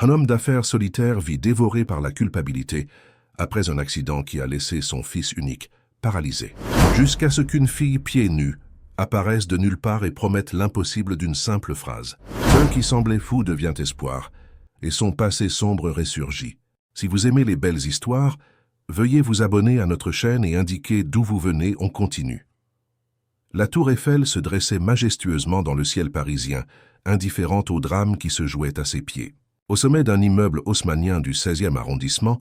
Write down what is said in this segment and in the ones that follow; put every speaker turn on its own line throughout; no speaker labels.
Un homme d'affaires solitaire vit dévoré par la culpabilité après un accident qui a laissé son fils unique paralysé. Jusqu'à ce qu'une fille pieds nus apparaisse de nulle part et promette l'impossible d'une simple phrase. Ce qui semblait fou devient espoir, et son passé sombre ressurgit. Si vous aimez les belles histoires, veuillez vous abonner à notre chaîne et indiquer d'où vous venez, on continue. La tour Eiffel se dressait majestueusement dans le ciel parisien, indifférente au drame qui se jouait à ses pieds. Au sommet d'un immeuble haussmannien du 16e arrondissement,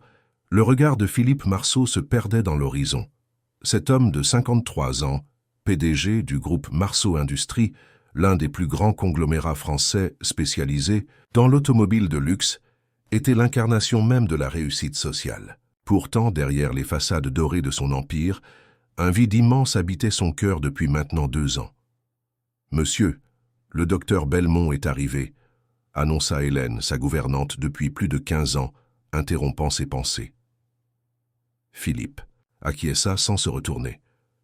le regard de Philippe Marceau se perdait dans l'horizon. Cet homme de 53 ans, PDG du groupe Marceau Industrie, l'un des plus grands conglomérats français spécialisés dans l'automobile de luxe, était l'incarnation même de la réussite sociale. Pourtant, derrière les façades dorées de son empire, un vide immense habitait son cœur depuis maintenant 2 ans. « Monsieur, le docteur Belmont est arrivé », annonça Hélène, sa gouvernante depuis plus de 15 ans, interrompant ses pensées. Philippe acquiesça sans se retourner.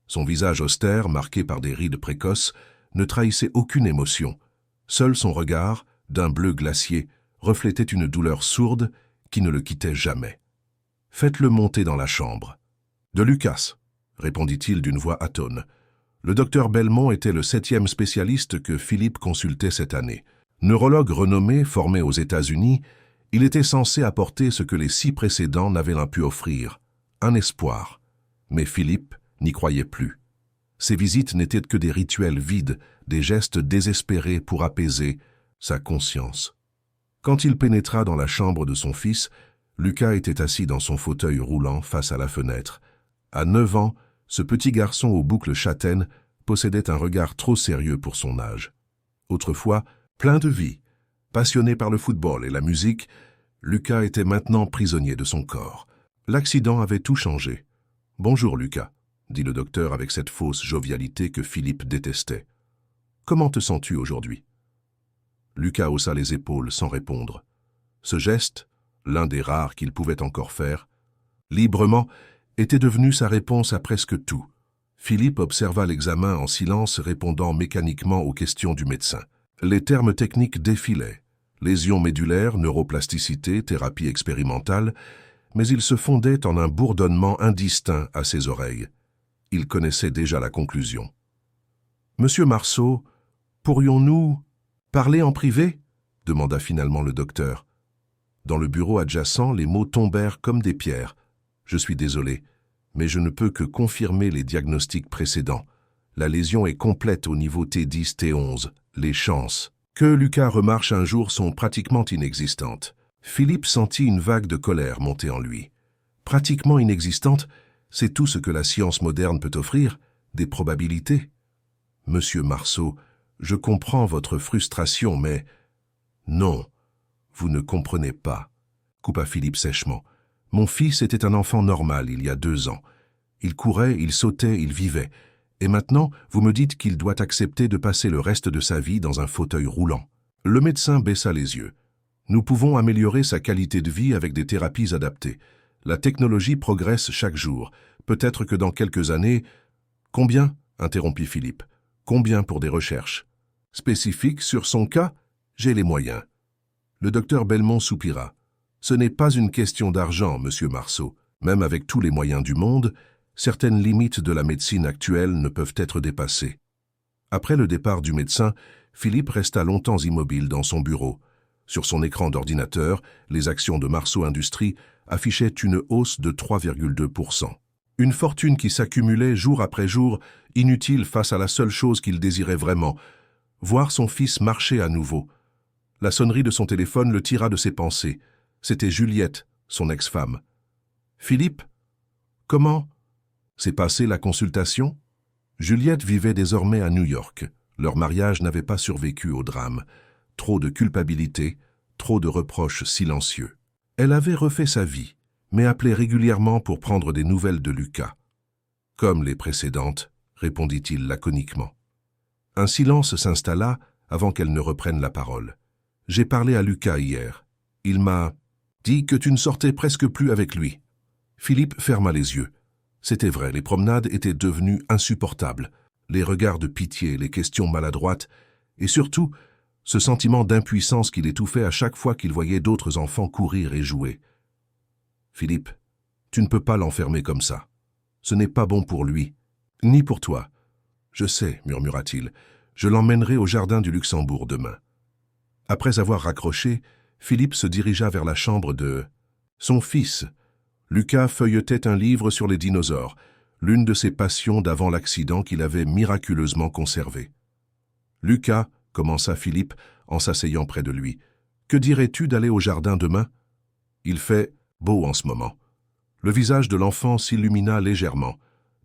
Son visage austère, marqué par des rides précoces, ne trahissait aucune émotion. Seul son regard, d'un bleu glacier, reflétait une douleur sourde qui ne le quittait jamais. « Faites-le monter dans la chambre. »« De Lucas », répondit-il d'une voix atone. Le docteur Belmont était le 7e spécialiste que Philippe consultait cette année. Neurologue renommé, formé aux États-Unis, il était censé apporter ce que les 6 précédents n'avaient pu offrir, un espoir. Mais Philippe n'y croyait plus. Ses visites n'étaient que des rituels vides, des gestes désespérés pour apaiser sa conscience. Quand il pénétra dans la chambre de son fils, Lucas était assis dans son fauteuil roulant face à la fenêtre. À 9 ans, ce petit garçon aux boucles châtaines possédait un regard trop sérieux pour son âge. Autrefois, plein de vie, passionné par le football et la musique, Lucas était maintenant prisonnier de son corps. L'accident avait tout changé. « Bonjour Lucas », dit le docteur avec cette fausse jovialité que Philippe détestait. « Comment te sens-tu aujourd'hui » Lucas haussa les épaules sans répondre. Ce geste, l'un des rares qu'il pouvait encore faire, librement, était devenu sa réponse à presque tout. Philippe observa l'examen en silence, répondant mécaniquement aux questions du médecin. Les termes techniques défilaient. Lésions médulaires, neuroplasticité, thérapie expérimentale, mais ils se fondaient en un bourdonnement indistinct à ses oreilles. Il connaissait déjà la conclusion. « Monsieur Marceau, pourrions-nous parler en privé ?» demanda finalement le docteur. Dans le bureau adjacent, les mots tombèrent comme des pierres. « Je suis désolé, mais je ne peux que confirmer les diagnostics précédents. La lésion est complète au niveau T10, T11. Les chances que Lucas remarche un jour sont pratiquement inexistantes. » Philippe sentit une vague de colère monter en lui. Pratiquement inexistante, c'est tout ce que la science moderne peut offrir, des probabilités. « Monsieur Marceau, je comprends votre frustration, mais... »« Non, vous ne comprenez pas, » coupa Philippe sèchement. « Mon fils était un enfant normal il y a 2 ans. Il courait, il sautait, il vivait. Et maintenant, vous me dites qu'il doit accepter de passer le reste de sa vie dans un fauteuil roulant. » Le médecin baissa les yeux. « Nous pouvons améliorer sa qualité de vie avec des thérapies adaptées. La technologie progresse chaque jour. Peut-être que dans quelques années... »« Combien ?» interrompit Philippe. « Combien pour des recherches spécifiques sur son cas? J'ai les moyens. » Le docteur Belmont soupira. « Ce n'est pas une question d'argent, monsieur Marceau. Même avec tous les moyens du monde, certaines limites de la médecine actuelle ne peuvent être dépassées. » Après le départ du médecin, Philippe resta longtemps immobile dans son bureau. Sur son écran d'ordinateur, les actions de Marceau Industrie affichaient une hausse de 3,2%. Une fortune qui s'accumulait jour après jour, inutile face à la seule chose qu'il désirait vraiment, voir son fils marcher à nouveau. La sonnerie de son téléphone le tira de ses pensées. C'était Juliette, son ex-femme. « Philippe, comment s'est passée la consultation ?» Juliette vivait désormais à New York. Leur mariage n'avait pas survécu au drame. Trop de culpabilité, trop de reproches silencieux. Elle avait refait sa vie, mais appelait régulièrement pour prendre des nouvelles de Lucas. « Comme les précédentes », répondit-il laconiquement. Un silence s'installa avant qu'elle ne reprenne la parole. « J'ai parlé à Lucas hier. Il m'a dit que tu ne sortais presque plus avec lui. » Philippe ferma les yeux. C'était vrai, les promenades étaient devenues insupportables. Les regards de pitié, les questions maladroites, et surtout, ce sentiment d'impuissance qu'il étouffait à chaque fois qu'il voyait d'autres enfants courir et jouer. « Philippe, tu ne peux pas l'enfermer comme ça. Ce n'est pas bon pour lui, ni pour toi. »« Je sais, » murmura-t-il, « je l'emmènerai au jardin du Luxembourg demain. » Après avoir raccroché, Philippe se dirigea vers la chambre de son fils. Lucas feuilletait un livre sur les dinosaures, l'une de ses passions d'avant l'accident qu'il avait miraculeusement conservé. « Lucas, » commença Philippe en s'asseyant près de lui, « que dirais-tu d'aller au jardin demain? Il fait beau en ce moment. » Le visage de l'enfant s'illumina légèrement,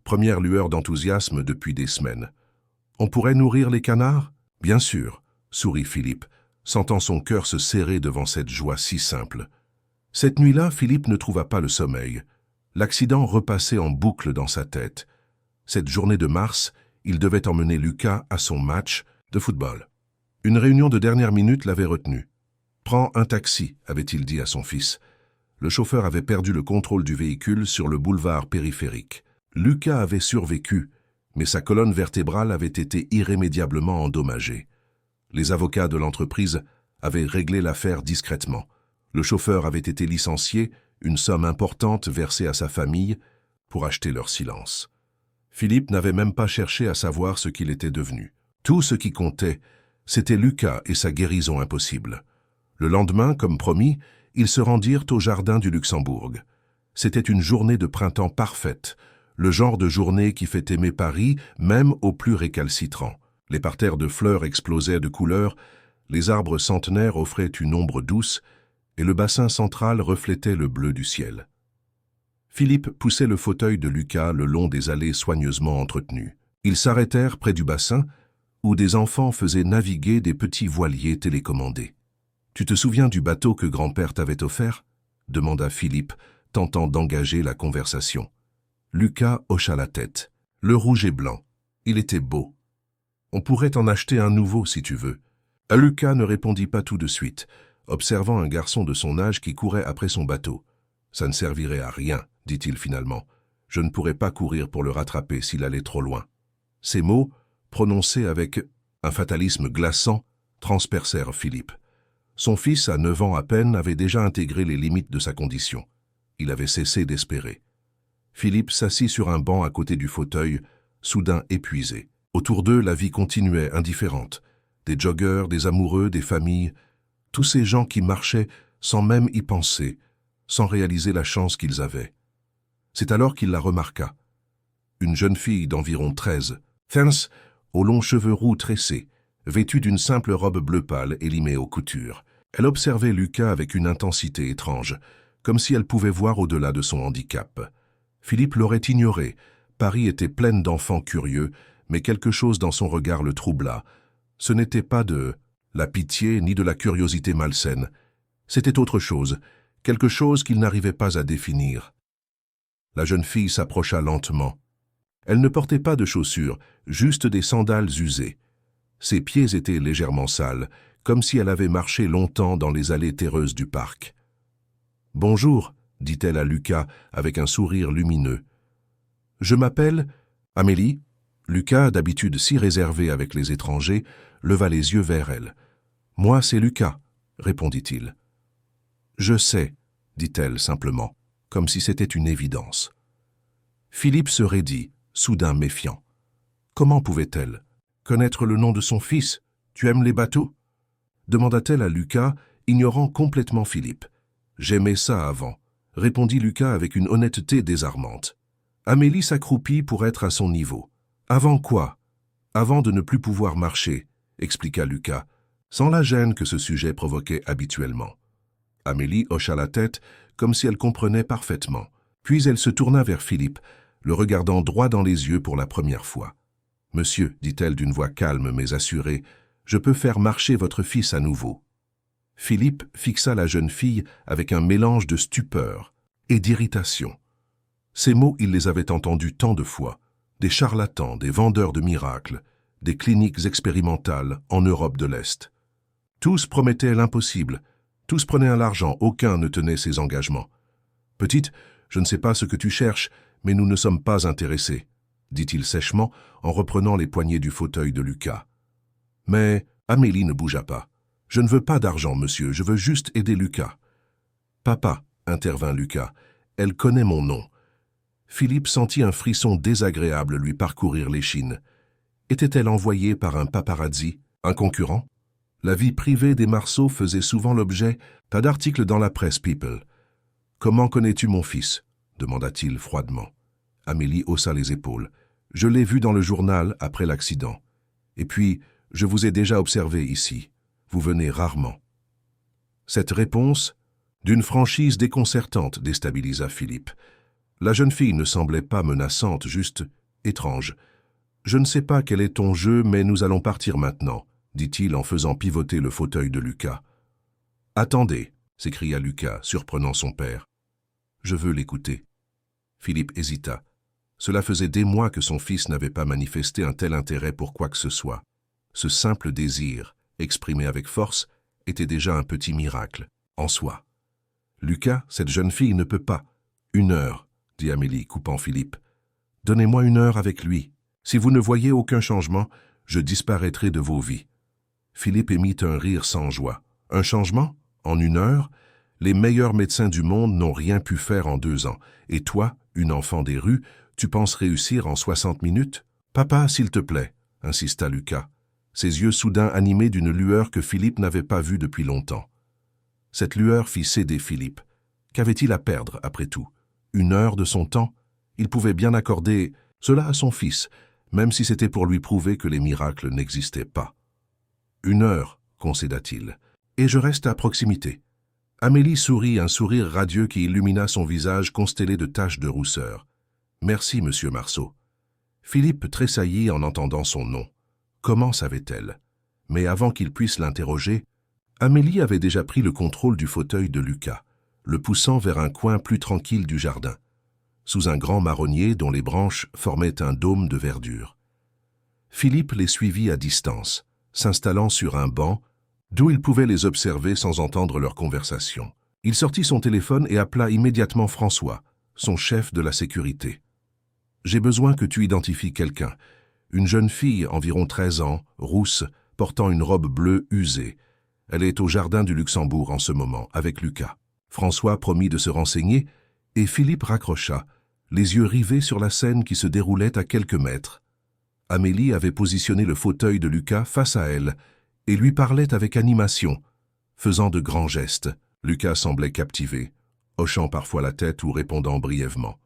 première lueur d'enthousiasme depuis des semaines. « On pourrait nourrir les canards? »« Bien sûr, » sourit Philippe, sentant son cœur se serrer devant cette joie si simple. Cette nuit-là, Philippe ne trouva pas le sommeil. L'accident repassait en boucle dans sa tête. Cette journée de mars, il devait emmener Lucas à son match de football. Une réunion de dernière minute l'avait retenu. « Prends un taxi », avait-il dit à son fils. Le chauffeur avait perdu le contrôle du véhicule sur le boulevard périphérique. Lucas avait survécu, mais sa colonne vertébrale avait été irrémédiablement endommagée. Les avocats de l'entreprise avaient réglé l'affaire discrètement. Le chauffeur avait été licencié, une somme importante versée à sa famille pour acheter leur silence. Philippe n'avait même pas cherché à savoir ce qu'il était devenu. Tout ce qui comptait, c'était Lucas et sa guérison impossible. Le lendemain, comme promis, ils se rendirent au jardin du Luxembourg. C'était une journée de printemps parfaite, le genre de journée qui fait aimer Paris même aux plus récalcitrants. Les parterres de fleurs explosaient de couleurs, les arbres centenaires offraient une ombre douce et le bassin central reflétait le bleu du ciel. Philippe poussait le fauteuil de Lucas le long des allées soigneusement entretenues. Ils s'arrêtèrent près du bassin où des enfants faisaient naviguer des petits voiliers télécommandés. « Tu te souviens du bateau que grand-père t'avait offert ?» demanda Philippe, tentant d'engager la conversation. Lucas hocha la tête. Le rouge et blanc. Il était beau. « On pourrait en acheter un nouveau si tu veux. » Lucas ne répondit pas tout de suite, observant un garçon de son âge qui courait après son bateau. « Ça ne servirait à rien, » dit-il finalement. « Je ne pourrais pas courir pour le rattraper s'il allait trop loin. » Ces mots, prononcés avec un fatalisme glaçant, transpercèrent Philippe. Son fils, à 9 ans à peine, avait déjà intégré les limites de sa condition. Il avait cessé d'espérer. Philippe s'assit sur un banc à côté du fauteuil, soudain épuisé. Autour d'eux, la vie continuait indifférente. Des joggeurs, des amoureux, des familles, tous ces gens qui marchaient sans même y penser, sans réaliser la chance qu'ils avaient. C'est alors qu'il la remarqua. Une jeune fille d'environ 13, Fens, aux longs cheveux roux tressés, vêtue d'une simple robe bleu pâle élimée aux coutures. Elle observait Lucas avec une intensité étrange, comme si elle pouvait voir au-delà de son handicap. Philippe l'aurait ignoré. Paris était pleine d'enfants curieux, mais quelque chose dans son regard le troubla. Ce n'était pas de la pitié ni de la curiosité malsaine. C'était autre chose, quelque chose qu'il n'arrivait pas à définir. La jeune fille s'approcha lentement. Elle ne portait pas de chaussures, juste des sandales usées. Ses pieds étaient légèrement sales, comme si elle avait marché longtemps dans les allées terreuses du parc. « Bonjour », dit-elle à Lucas avec un sourire lumineux. « Je m'appelle Amélie. » Lucas, d'habitude si réservé avec les étrangers, leva les yeux vers elle. « Moi, c'est Lucas, » répondit-il. « Je sais, » dit-elle simplement, comme si c'était une évidence. Philippe se raidit, soudain méfiant. Comment pouvait-elle connaître le nom de son fils? Tu aimes les bateaux? Demanda-t-elle à Lucas, ignorant complètement Philippe. J'aimais ça avant, répondit Lucas avec une honnêteté désarmante. Amélie s'accroupit pour être à son niveau. Avant quoi? Avant de ne plus pouvoir marcher, expliqua Lucas, sans la gêne que ce sujet provoquait habituellement. Amélie hocha la tête comme si elle comprenait parfaitement. Puis elle se tourna vers Philippe, le regardant droit dans les yeux pour la première fois. « Monsieur, dit-elle d'une voix calme mais assurée, je peux faire marcher votre fils à nouveau. » Philippe fixa la jeune fille avec un mélange de stupeur et d'irritation. Ces mots, il les avait entendus tant de fois. Des charlatans, des vendeurs de miracles, des cliniques expérimentales en Europe de l'Est. Tous promettaient l'impossible, tous prenaient à l'argent, aucun ne tenait ses engagements. « Petite, je ne sais pas ce que tu cherches, mais nous ne sommes pas intéressés, » dit-il sèchement en reprenant les poignées du fauteuil de Lucas. Mais Amélie ne bougea pas. Je ne veux pas d'argent, monsieur, je veux juste aider Lucas. Papa, intervint Lucas, elle connaît mon nom. Philippe sentit un frisson désagréable lui parcourir l'échine. Était-elle envoyée par un paparazzi, un concurrent? La vie privée des Marceau faisait souvent l'objet d'articles dans la presse People. « Comment connais-tu mon fils » demanda-t-il froidement. Amélie haussa les épaules. « Je l'ai vu dans le journal après l'accident. Et puis, je vous ai déjà observé ici. Vous venez rarement. » Cette réponse, d'une franchise déconcertante, déstabilisa Philippe. La jeune fille ne semblait pas menaçante, juste étrange. « Je ne sais pas quel est ton jeu, mais nous allons partir maintenant, » dit-il en faisant pivoter le fauteuil de Lucas. « Attendez, » s'écria Lucas, surprenant son père. « Je veux l'écouter. » Philippe hésita. Cela faisait des mois que son fils n'avait pas manifesté un tel intérêt pour quoi que ce soit. Ce simple désir, exprimé avec force, était déjà un petit miracle, en soi. « Lucas, cette jeune fille ne peut pas. »« 1 heure, » dit Amélie, coupant Philippe. « Donnez-moi 1 heure avec lui. Si vous ne voyez aucun changement, je disparaîtrai de vos vies. » Philippe émit un rire sans joie. « Un changement? En 1 heure? Les meilleurs médecins du monde n'ont rien pu faire en 2 ans. Et toi, une enfant des rues, tu penses réussir en 60 minutes? Papa, s'il te plaît, insista Lucas, ses yeux soudain animés d'une lueur que Philippe n'avait pas vue depuis longtemps. Cette lueur fit céder Philippe. Qu'avait-il à perdre, après tout? 1 heure de son temps? Il pouvait bien accorder cela à son fils, même si c'était pour lui prouver que les miracles n'existaient pas. 1 heure, concéda-t-il, et je reste à proximité. Amélie sourit, un sourire radieux qui illumina son visage constellé de taches de rousseur. Merci, monsieur Marceau. Philippe tressaillit en entendant son nom. Comment savait-elle? Mais avant qu'il puisse l'interroger, Amélie avait déjà pris le contrôle du fauteuil de Lucas, le poussant vers un coin plus tranquille du jardin, sous un grand marronnier dont les branches formaient un dôme de verdure. Philippe les suivit à distance, s'installant sur un banc, d'où il pouvait les observer sans entendre leur conversation. Il sortit son téléphone et appela immédiatement François, son chef de la sécurité. « J'ai besoin que tu identifies quelqu'un. Une jeune fille, environ 13 ans, rousse, portant une robe bleue usée. Elle est au jardin du Luxembourg en ce moment, avec Lucas. » François promit de se renseigner, et Philippe raccrocha, les yeux rivés sur la scène qui se déroulait à quelques mètres. Amélie avait positionné le fauteuil de Lucas face à elle, et lui parlait avec animation, faisant de grands gestes. Lucas semblait captivé, hochant parfois la tête ou répondant brièvement.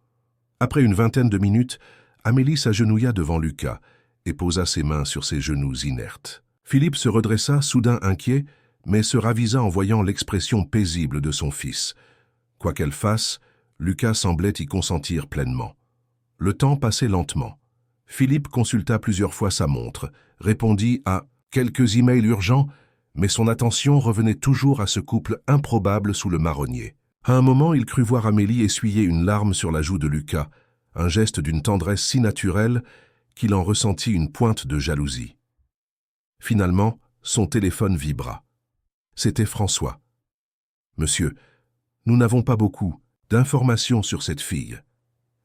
Après une vingtaine de minutes, Amélie s'agenouilla devant Lucas et posa ses mains sur ses genoux inertes. Philippe se redressa, soudain inquiet, mais se ravisa en voyant l'expression paisible de son fils. Quoi qu'elle fasse, Lucas semblait y consentir pleinement. Le temps passait lentement. Philippe consulta plusieurs fois sa montre, répondit à quelques emails urgents, mais son attention revenait toujours à ce couple improbable sous le marronnier. À un moment, il crut voir Amélie essuyer une larme sur la joue de Lucas, un geste d'une tendresse si naturelle qu'il en ressentit une pointe de jalousie. Finalement, son téléphone vibra. C'était François. « Monsieur, nous n'avons pas beaucoup d'informations sur cette fille.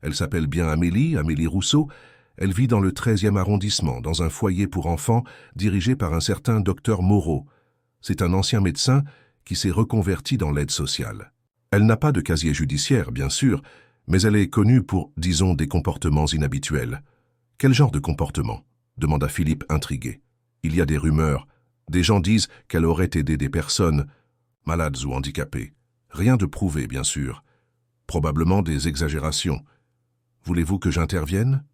Elle s'appelle bien Amélie Rousseau. Elle vit dans le 13e arrondissement, dans un foyer pour enfants dirigé par un certain docteur Moreau. C'est un ancien médecin qui s'est reconverti dans l'aide sociale. Elle n'a pas de casier judiciaire, bien sûr, mais elle est connue pour, disons, des comportements inhabituels. » « Quel genre de comportement ?» demanda Philippe intrigué. « Il y a des rumeurs. Des gens disent qu'elle aurait aidé des personnes, malades ou handicapées. Rien de prouvé, bien sûr. Probablement des exagérations. Voulez-vous que j'intervienne ?»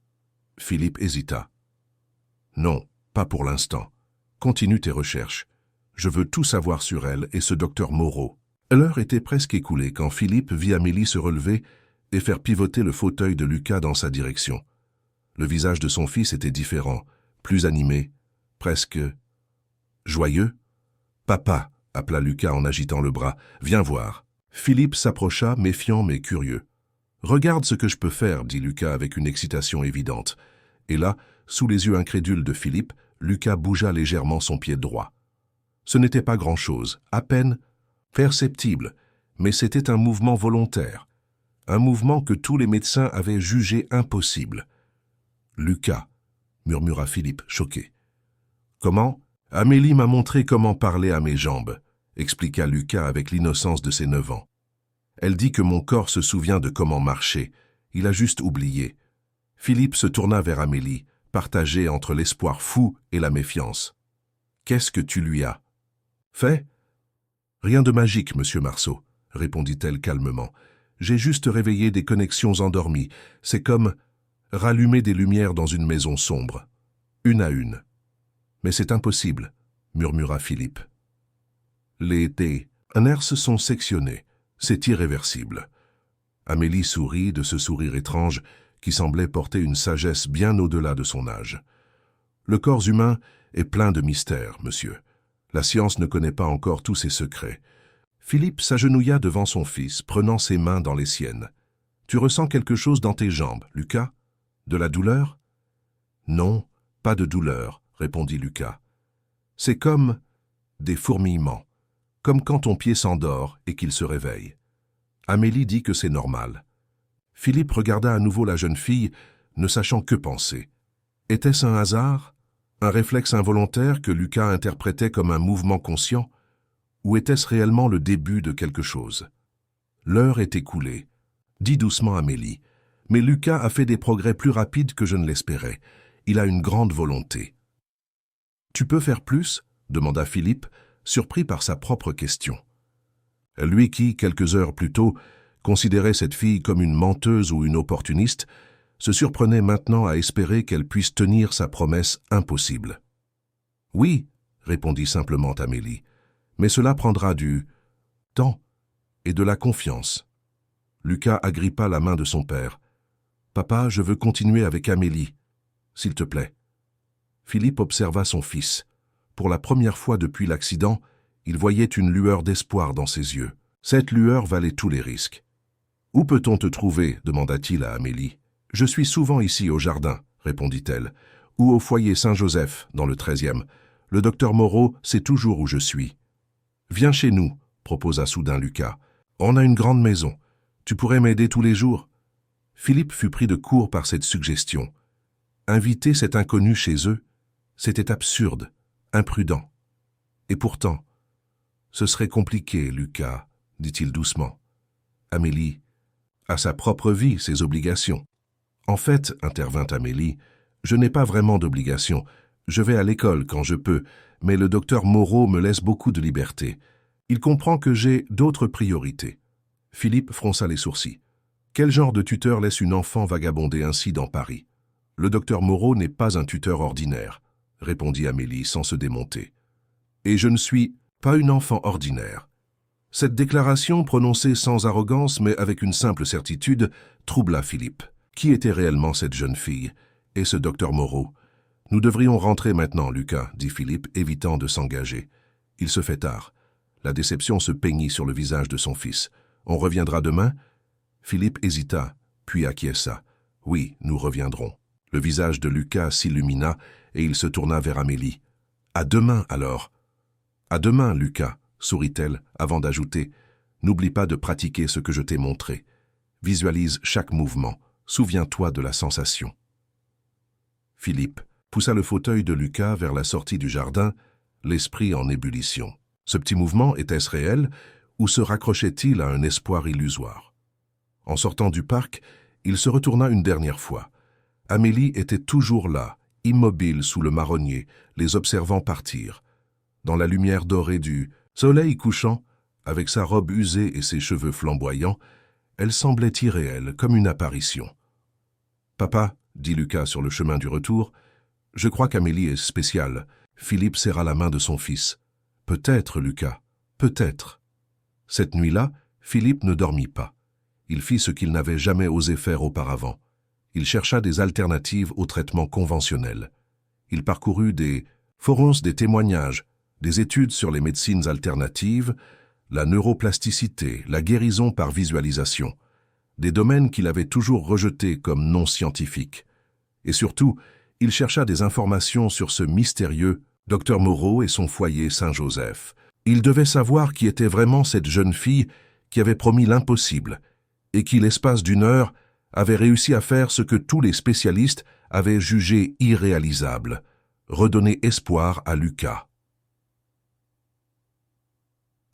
Philippe hésita. « Non, pas pour l'instant. Continue tes recherches. Je veux tout savoir sur elle et ce docteur Moreau. » L'heure était presque écoulée quand Philippe vit Amélie se relever et faire pivoter le fauteuil de Lucas dans sa direction. Le visage de son fils était différent, plus animé, presque joyeux. « Papa !» appela Lucas en agitant le bras. « Viens voir. » Philippe s'approcha, méfiant mais curieux. « Regarde ce que je peux faire, » dit Lucas avec une excitation évidente. Et là, sous les yeux incrédules de Philippe, Lucas bougea légèrement son pied droit. Ce n'était pas grand-chose, à peine perceptible, mais c'était un mouvement volontaire, un mouvement que tous les médecins avaient jugé impossible. « Lucas !» murmura Philippe, choqué. « Comment ?» Amélie m'a montré comment parler à mes jambes, expliqua Lucas avec l'innocence de ses 9 ans. Elle dit que mon corps se souvient de comment marcher. Il a juste oublié. Philippe se tourna vers Amélie, partagé entre l'espoir fou et la méfiance. Qu'est-ce que tu lui as fait? Rien de magique, monsieur Marceau, répondit-elle calmement. J'ai juste réveillé des connexions endormies. C'est comme rallumer des lumières dans une maison sombre, une à une. Mais c'est impossible, murmura Philippe. Les nerfs sont sectionnés. C'est irréversible. Amélie sourit de ce sourire étrange qui semblait porter une sagesse bien au-delà de son âge. Le corps humain est plein de mystères, monsieur. La science ne connaît pas encore tous ses secrets. Philippe s'agenouilla devant son fils, prenant ses mains dans les siennes. « Tu ressens quelque chose dans tes jambes, Lucas? De la douleur ?»« Non, pas de douleur, » répondit Lucas. « C'est comme des fourmillements, comme quand ton pied s'endort et qu'il se réveille. » Amélie dit que c'est normal. Philippe regarda à nouveau la jeune fille, ne sachant que penser. Était-ce un hasard? Un réflexe involontaire que Lucas interprétait comme un mouvement conscient? Ou était-ce réellement le début de quelque chose? L'heure est écoulée, dit doucement Amélie, mais Lucas a fait des progrès plus rapides que je ne l'espérais. Il a une grande volonté. Tu peux faire plus? Demanda Philippe, surpris par sa propre question. Lui qui, quelques heures plus tôt, considérait cette fille comme une menteuse ou une opportuniste, se surprenait maintenant à espérer qu'elle puisse tenir sa promesse impossible. « Oui, » répondit simplement Amélie, « mais cela prendra du temps et de la confiance. » Lucas agrippa la main de son père. « Papa, je veux continuer avec Amélie, s'il te plaît. » Philippe observa son fils. Pour la première fois depuis l'accident, il voyait une lueur d'espoir dans ses yeux. Cette lueur valait tous les risques. « Où peut-on te trouver » demanda-t-il à Amélie. « Je suis souvent ici au jardin, » répondit-elle, « ou au foyer Saint-Joseph, dans le 13e. Le docteur Moreau sait toujours où je suis. »« Viens chez nous, » proposa soudain Lucas. « On a une grande maison. Tu pourrais m'aider tous les jours. » Philippe fut pris de court par cette suggestion. Inviter cet inconnu chez eux, c'était absurde, imprudent. Et pourtant, ce serait compliqué, Lucas, dit-il doucement. Amélie a sa propre vie, ses obligations. En fait, intervint Amélie, je n'ai pas vraiment d'obligations. Je vais à l'école quand je peux, mais le docteur Moreau me laisse beaucoup de liberté. Il comprend que j'ai d'autres priorités. Philippe fronça les sourcils. Quel genre de tuteur laisse une enfant vagabonder ainsi dans Paris? Le docteur Moreau n'est pas un tuteur ordinaire, répondit Amélie sans se démonter. Et je ne suis pas une enfant ordinaire. Cette déclaration, prononcée sans arrogance mais avec une simple certitude, troubla Philippe. Qui était réellement cette jeune fille? Et ce docteur Moreau? Nous devrions rentrer maintenant, Lucas, dit Philippe, évitant de s'engager. Il se fait tard. La déception se peignit sur le visage de son fils. On reviendra demain? Philippe hésita, puis acquiesça. Oui, nous reviendrons. Le visage de Lucas s'illumina et il se tourna vers Amélie. À demain, alors. À demain, Lucas, sourit-elle, avant d'ajouter. N'oublie pas de pratiquer ce que je t'ai montré. Visualise chaque mouvement. Souviens-toi de la sensation. Philippe poussa le fauteuil de Lucas vers la sortie du jardin, l'esprit en ébullition. Ce petit mouvement était-ce réel ou se raccrochait-il à un espoir illusoire? En sortant du parc, il se retourna une dernière fois. Amélie était toujours là, immobile sous le marronnier, les observant partir. Dans la lumière dorée du soleil couchant, avec sa robe usée et ses cheveux flamboyants, elle semblait irréelle, comme une apparition. « Papa, » dit Lucas sur le chemin du retour, « je crois qu'Amélie est spéciale. » Philippe serra la main de son fils. « Peut-être, Lucas, peut-être. » Cette nuit-là, Philippe ne dormit pas. Il fit ce qu'il n'avait jamais osé faire auparavant. Il chercha des alternatives au traitement conventionnel. Il parcourut des forums, des témoignages, des études sur les médecines alternatives, la neuroplasticité, la guérison par visualisation, des domaines qu'il avait toujours rejetés comme non scientifiques. Et surtout, il chercha des informations sur ce mystérieux Dr Moreau et son foyer Saint-Joseph. Il devait savoir qui était vraiment cette jeune fille qui avait promis l'impossible et qui, l'espace d'une heure, avait réussi à faire ce que tous les spécialistes avaient jugé irréalisable, redonner espoir à Lucas.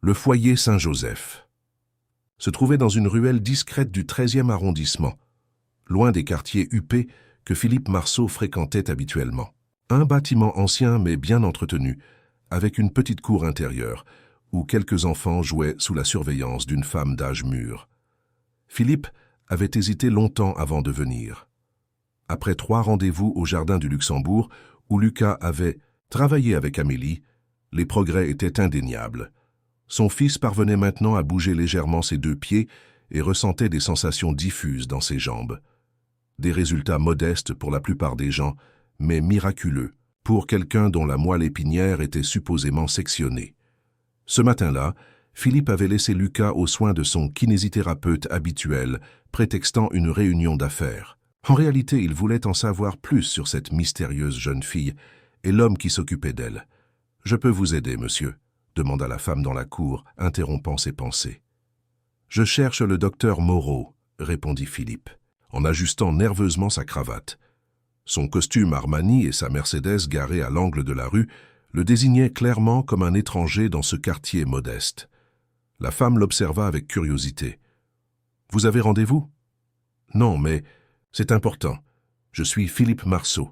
Le foyer Saint-Joseph se trouvait dans une ruelle discrète du 13e arrondissement, loin des quartiers huppés que Philippe Marceau fréquentait habituellement. Un bâtiment ancien mais bien entretenu, avec une petite cour intérieure, où quelques enfants jouaient sous la surveillance d'une femme d'âge mûr. Philippe avait hésité longtemps avant de venir. Après 3 rendez-vous au Jardin du Luxembourg, où Lucas avait travaillé avec Amélie, les progrès étaient indéniables. Son fils parvenait maintenant à bouger légèrement ses 2 pieds et ressentait des sensations diffuses dans ses jambes. Des résultats modestes pour la plupart des gens, mais miraculeux pour quelqu'un dont la moelle épinière était supposément sectionnée. Ce matin-là, Philippe avait laissé Lucas aux soins de son kinésithérapeute habituel, prétextant une réunion d'affaires. En réalité, il voulait en savoir plus sur cette mystérieuse jeune fille et l'homme qui s'occupait d'elle. « Je peux vous aider, monsieur ?» demanda la femme dans la cour, interrompant ses pensées. « Je cherche le docteur Moreau », répondit Philippe, en ajustant nerveusement sa cravate. Son costume Armani et sa Mercedes garée à l'angle de la rue le désignaient clairement comme un étranger dans ce quartier modeste. La femme l'observa avec curiosité. « Vous avez rendez-vous ?»« Non, mais c'est important. Je suis Philippe Marceau. »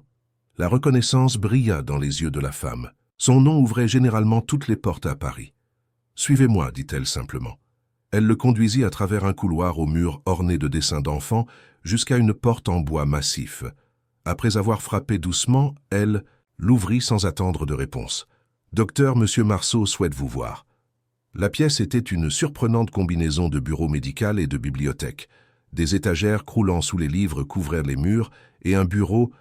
La reconnaissance brilla dans les yeux de la femme. Son nom ouvrait généralement toutes les portes à Paris. « Suivez-moi, dit-elle simplement. Elle le conduisit à travers un couloir aux murs ornés de dessins d'enfants jusqu'à une porte en bois massif. Après avoir frappé doucement, elle l'ouvrit sans attendre de réponse. « Docteur, monsieur Marceau souhaite vous voir. » La pièce était une surprenante combinaison de bureau médical et de bibliothèque. Des étagères croulant sous les livres couvraient les murs et un bureau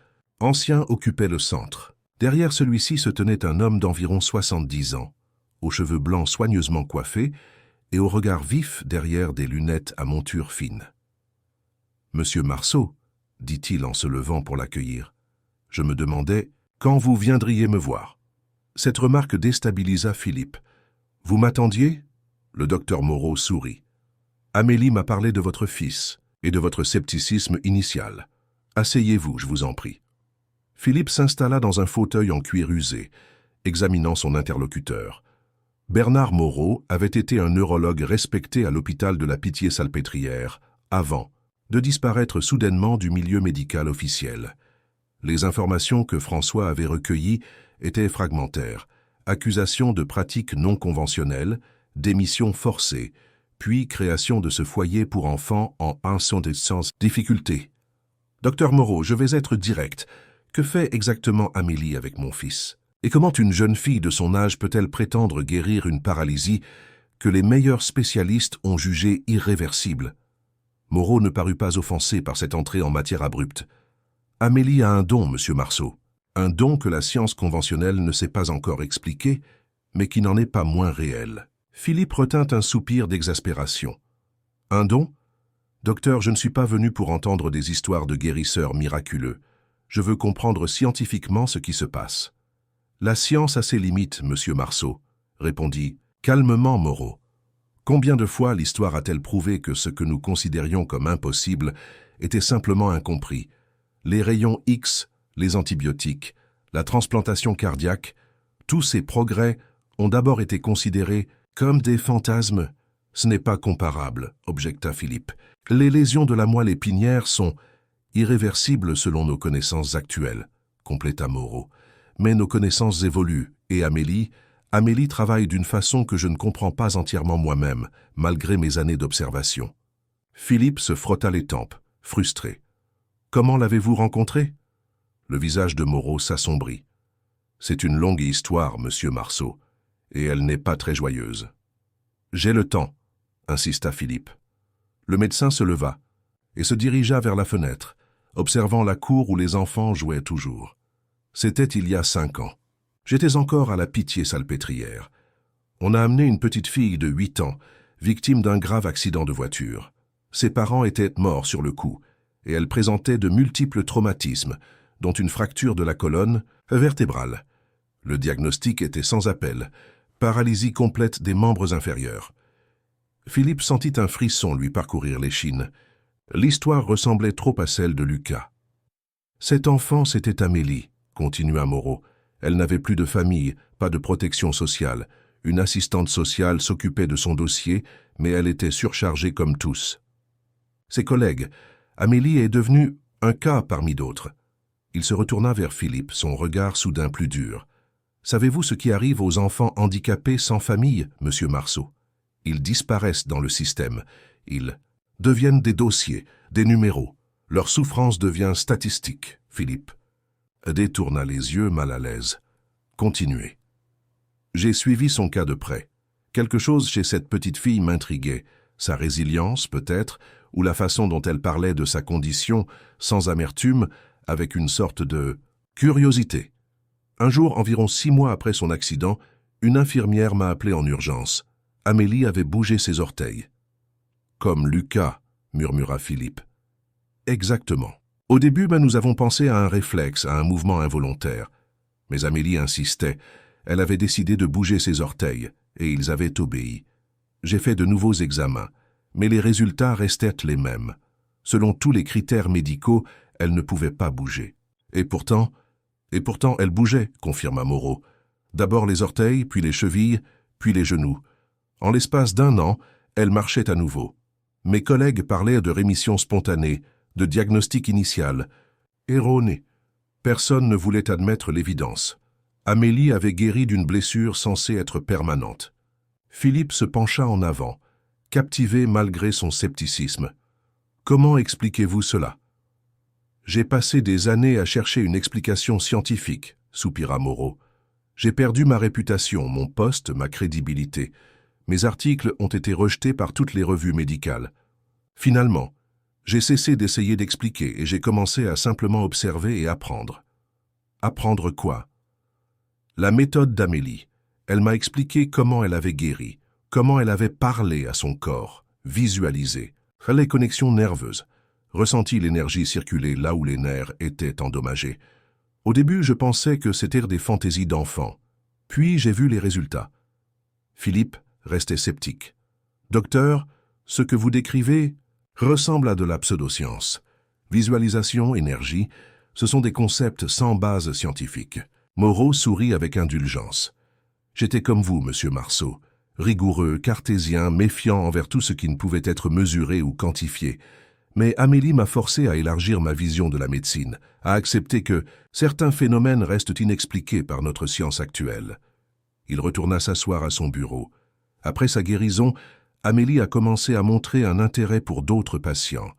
ancien occupait le centre. Derrière celui-ci se tenait un homme d'environ 70 ans, aux cheveux blancs soigneusement coiffés et au regard vif derrière des lunettes à monture fine. « Monsieur Marceau, dit-il en se levant pour l'accueillir. « Je me demandais quand vous viendriez me voir. » Cette remarque déstabilisa Philippe. « Vous m'attendiez ?» Le docteur Moreau sourit. « Amélie m'a parlé de votre fils et de votre scepticisme initial. Asseyez-vous, je vous en prie. » Philippe s'installa dans un fauteuil en cuir usé, examinant son interlocuteur. Bernard Moreau avait été un neurologue respecté à l'hôpital de la Pitié-Salpêtrière, avant de disparaître soudainement du milieu médical officiel. Les informations que François avait recueillies étaient fragmentaires, accusations de pratiques non conventionnelles, démission forcée, puis création de ce foyer pour enfants en sans difficulté. « Docteur Moreau, je vais être direct. Que fait exactement Amélie avec mon fils? Et comment une jeune fille de son âge peut-elle prétendre guérir une paralysie que les meilleurs spécialistes ont jugée irréversible ?» Moreau ne parut pas offensé par cette entrée en matière abrupte. « Amélie a un don, monsieur Marceau. Un don que la science conventionnelle ne sait pas encore expliquer, mais qui n'en est pas moins réel. » Philippe retint un soupir d'exaspération. « Un don? Docteur, je ne suis pas venu pour entendre des histoires de guérisseurs miraculeux. Je veux comprendre scientifiquement ce qui se passe. »« La science a ses limites, monsieur Marceau, » répondit calmement Moreau. « Combien de fois l'histoire a-t-elle prouvé que ce que nous considérions comme impossible était simplement incompris? Les rayons X, les antibiotiques, la transplantation cardiaque, tous ces progrès ont d'abord été considérés comme des fantasmes. Ce n'est pas comparable, objecta Philippe. Les lésions de la moelle épinière sont irréversibles selon nos connaissances actuelles, compléta Moreau. Mais nos connaissances évoluent, et Amélie travaille d'une façon que je ne comprends pas entièrement moi-même, malgré mes années d'observation. Philippe se frotta les tempes, frustré. « Comment l'avez-vous rencontrée ?» Le visage de Moreau s'assombrit. « C'est une longue histoire, monsieur Marceau, et elle n'est pas très joyeuse. »« J'ai le temps, » insista Philippe. Le médecin se leva et se dirigea vers la fenêtre, observant la cour où les enfants jouaient toujours. C'était il y a 5 ans. J'étais encore à la Pitié-Salpêtrière. On a amené une petite fille de 8 ans, victime d'un grave accident de voiture. Ses parents étaient morts sur le coup, et elle présentait de multiples traumatismes, dont une fracture de la colonne vertébrale. Le diagnostic était sans appel, paralysie complète des membres inférieurs. Philippe sentit un frisson lui parcourir l'échine. L'histoire ressemblait trop à celle de Lucas. « Cet enfant, c'était Amélie, » continua Moreau. « Elle n'avait plus de famille, pas de protection sociale, Une assistante sociale s'occupait de son dossier, mais elle était surchargée comme tous. Ses collègues, Amélie est devenue un cas parmi d'autres. Il se retourna vers Philippe, son regard soudain plus dur. « Savez-vous ce qui arrive aux enfants handicapés sans famille, monsieur Marceau? Ils disparaissent dans le système. Ils deviennent des dossiers, des numéros. Leur souffrance devient statistique, Philippe. » Détourna les yeux mal à l'aise. « Continuez. » J'ai suivi son cas de près. Quelque chose chez cette petite fille m'intriguait. Sa résilience, peut-être, ou la façon dont elle parlait de sa condition, sans amertume, avec une sorte de curiosité. Un jour, environ 6 mois après son accident, une infirmière m'a appelé en urgence. Amélie avait bougé ses orteils. « Comme Lucas », murmura Philippe. « Exactement. Au début, nous avons pensé à un réflexe, à un mouvement involontaire. Mais Amélie insistait. Elle avait décidé de bouger ses orteils, et ils avaient obéi. J'ai fait de nouveaux examens, mais les résultats restaient les mêmes. Selon tous les critères médicaux, elle ne pouvait pas bouger. Et pourtant, elle bougeait, confirma Moreau. D'abord les orteils, puis les chevilles, puis les genoux. En l'espace d'1 an, elle marchait à nouveau. Mes collègues parlaient de rémission spontanée, de diagnostic initial. Erroné. Personne ne voulait admettre l'évidence. Amélie avait guéri d'une blessure censée être permanente. Philippe se pencha en avant, captivé malgré son scepticisme. « Comment expliquez-vous cela ?»« J'ai passé des années à chercher une explication scientifique, » soupira Moreau. « J'ai perdu ma réputation, mon poste, ma crédibilité. Mes articles ont été rejetés par toutes les revues médicales. Finalement, j'ai cessé d'essayer d'expliquer et j'ai commencé à simplement observer et apprendre. » « Apprendre quoi ?» La méthode d'Amélie. Elle m'a expliqué comment elle avait guéri, comment elle avait parlé à son corps, visualisé, fait les connexions nerveuses, ressenti l'énergie circuler là où les nerfs étaient endommagés. Au début, je pensais que c'était des fantaisies d'enfants. Puis j'ai vu les résultats. Philippe restait sceptique. « Docteur, ce que vous décrivez ressemble à de la pseudoscience. Visualisation, énergie, ce sont des concepts sans base scientifique. » Moreau sourit avec indulgence. « J'étais comme vous, monsieur Marceau, rigoureux, cartésien, méfiant envers tout ce qui ne pouvait être mesuré ou quantifié. Mais Amélie m'a forcé à élargir ma vision de la médecine, à accepter que certains phénomènes restent inexpliqués par notre science actuelle. » Il retourna s'asseoir à son bureau. Après sa guérison, Amélie a commencé à montrer un intérêt pour d'autres patients.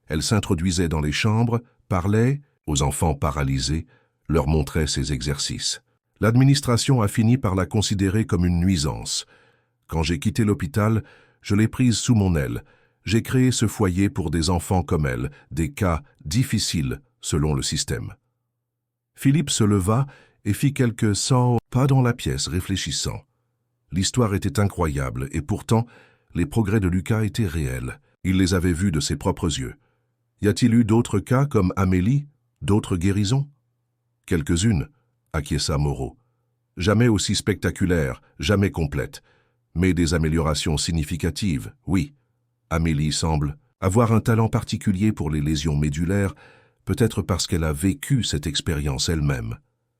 Elle s'introduisait dans les chambres, parlait aux enfants paralysés, leur montrait ses exercices. L'administration a fini par la considérer comme une nuisance. Quand j'ai quitté l'hôpital, je l'ai prise sous mon aile. J'ai créé ce foyer pour des enfants comme elle, des cas difficiles selon le système. Philippe se leva et fit quelques 100 pas dans la pièce, réfléchissant. L'histoire était incroyable et pourtant, les progrès de Lucas étaient réels. Il les avait vus de ses propres yeux. Y a-t-il eu d'autres cas comme Amélie, d'autres guérisons? Quelques-unes, acquiesça Moreau. Jamais aussi spectaculaires, jamais complètes, mais des améliorations significatives, oui. Amélie semble avoir un talent particulier pour les lésions médulaires, peut-être parce qu'elle a vécu cette expérience elle-même.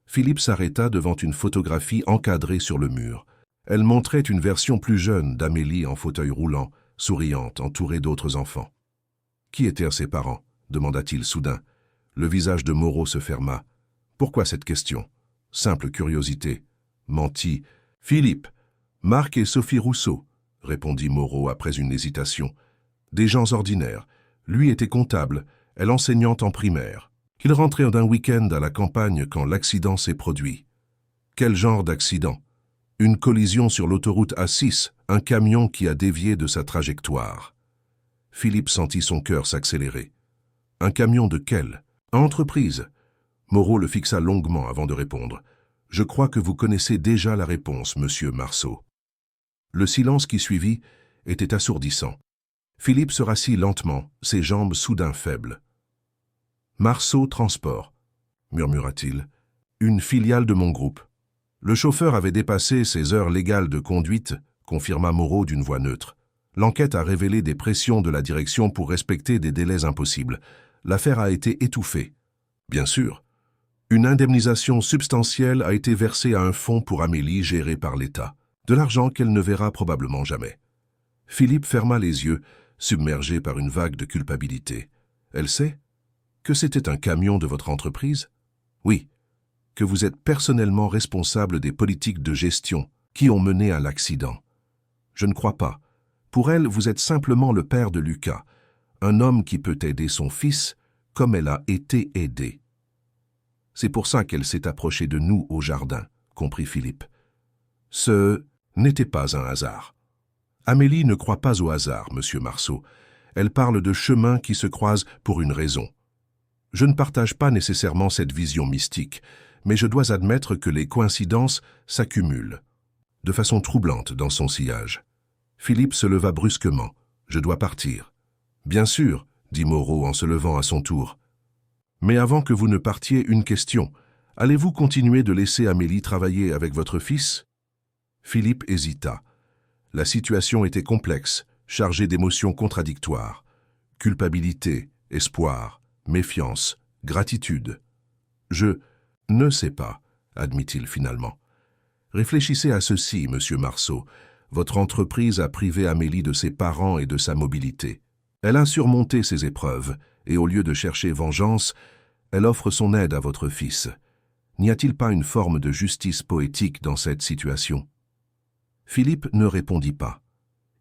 Philippe s'arrêta devant une photographie encadrée sur le mur. Elle montrait une version plus jeune d'Amélie en fauteuil roulant, souriante, entourée d'autres enfants. « Qui étaient ses parents ?» demanda-t-il soudain. Le visage de Moreau se ferma. Pourquoi cette question? Simple curiosité. Menti. Philippe, Marc et Sophie Rousseau, répondit Moreau après une hésitation. Des gens ordinaires. Lui était comptable, elle enseignante en primaire. Il rentrait d'un week-end à la campagne quand l'accident s'est produit. Quel genre d'accident? Une collision sur l'autoroute A6, un camion qui a dévié de sa trajectoire. Philippe sentit son cœur s'accélérer. Un camion de quelle entreprise? Moreau le fixa longuement avant de répondre. « Je crois que vous connaissez déjà la réponse, monsieur Marceau. » Le silence qui suivit était assourdissant. Philippe se rassit lentement, ses jambes soudain faibles. « Marceau Transport, » murmura-t-il. « Une filiale de mon groupe. » Le chauffeur avait dépassé ses heures légales de conduite, confirma Moreau d'une voix neutre. L'enquête a révélé des pressions de la direction pour respecter des délais impossibles. L'affaire a été étouffée. Bien sûr. Une indemnisation substantielle a été versée à un fonds pour Amélie géré par l'État. De l'argent qu'elle ne verra probablement jamais. Philippe ferma les yeux, submergé par une vague de culpabilité. Elle sait que c'était un camion de votre entreprise? Oui. Que vous êtes personnellement responsable des politiques de gestion qui ont mené à l'accident. Je ne crois pas. Pour elle, vous êtes simplement le père de Lucas, un homme qui peut aider son fils comme elle a été aidée. C'est pour ça qu'elle s'est approchée de nous au jardin, comprit Philippe. Ce n'était pas un hasard. Amélie ne croit pas au hasard, monsieur Marceau. Elle parle de chemins qui se croisent pour une raison. Je ne partage pas nécessairement cette vision mystique, mais je dois admettre que les coïncidences s'accumulent, de façon troublante dans son sillage. Philippe se leva brusquement. « Je dois partir. »« Bien sûr, » dit Moreau en se levant à son tour. « Mais avant que vous ne partiez, une question. Allez-vous continuer de laisser Amélie travailler avec votre fils ?» Philippe hésita. La situation était complexe, chargée d'émotions contradictoires. Culpabilité, espoir, méfiance, gratitude. « Je ne sais pas, » admit-il finalement. « Réfléchissez à ceci, monsieur Marceau. Votre entreprise a privé Amélie de ses parents et de sa mobilité. Elle a surmonté ces épreuves, et au lieu de chercher vengeance, elle offre son aide à votre fils. N'y a-t-il pas une forme de justice poétique dans cette situation ?» Philippe ne répondit pas.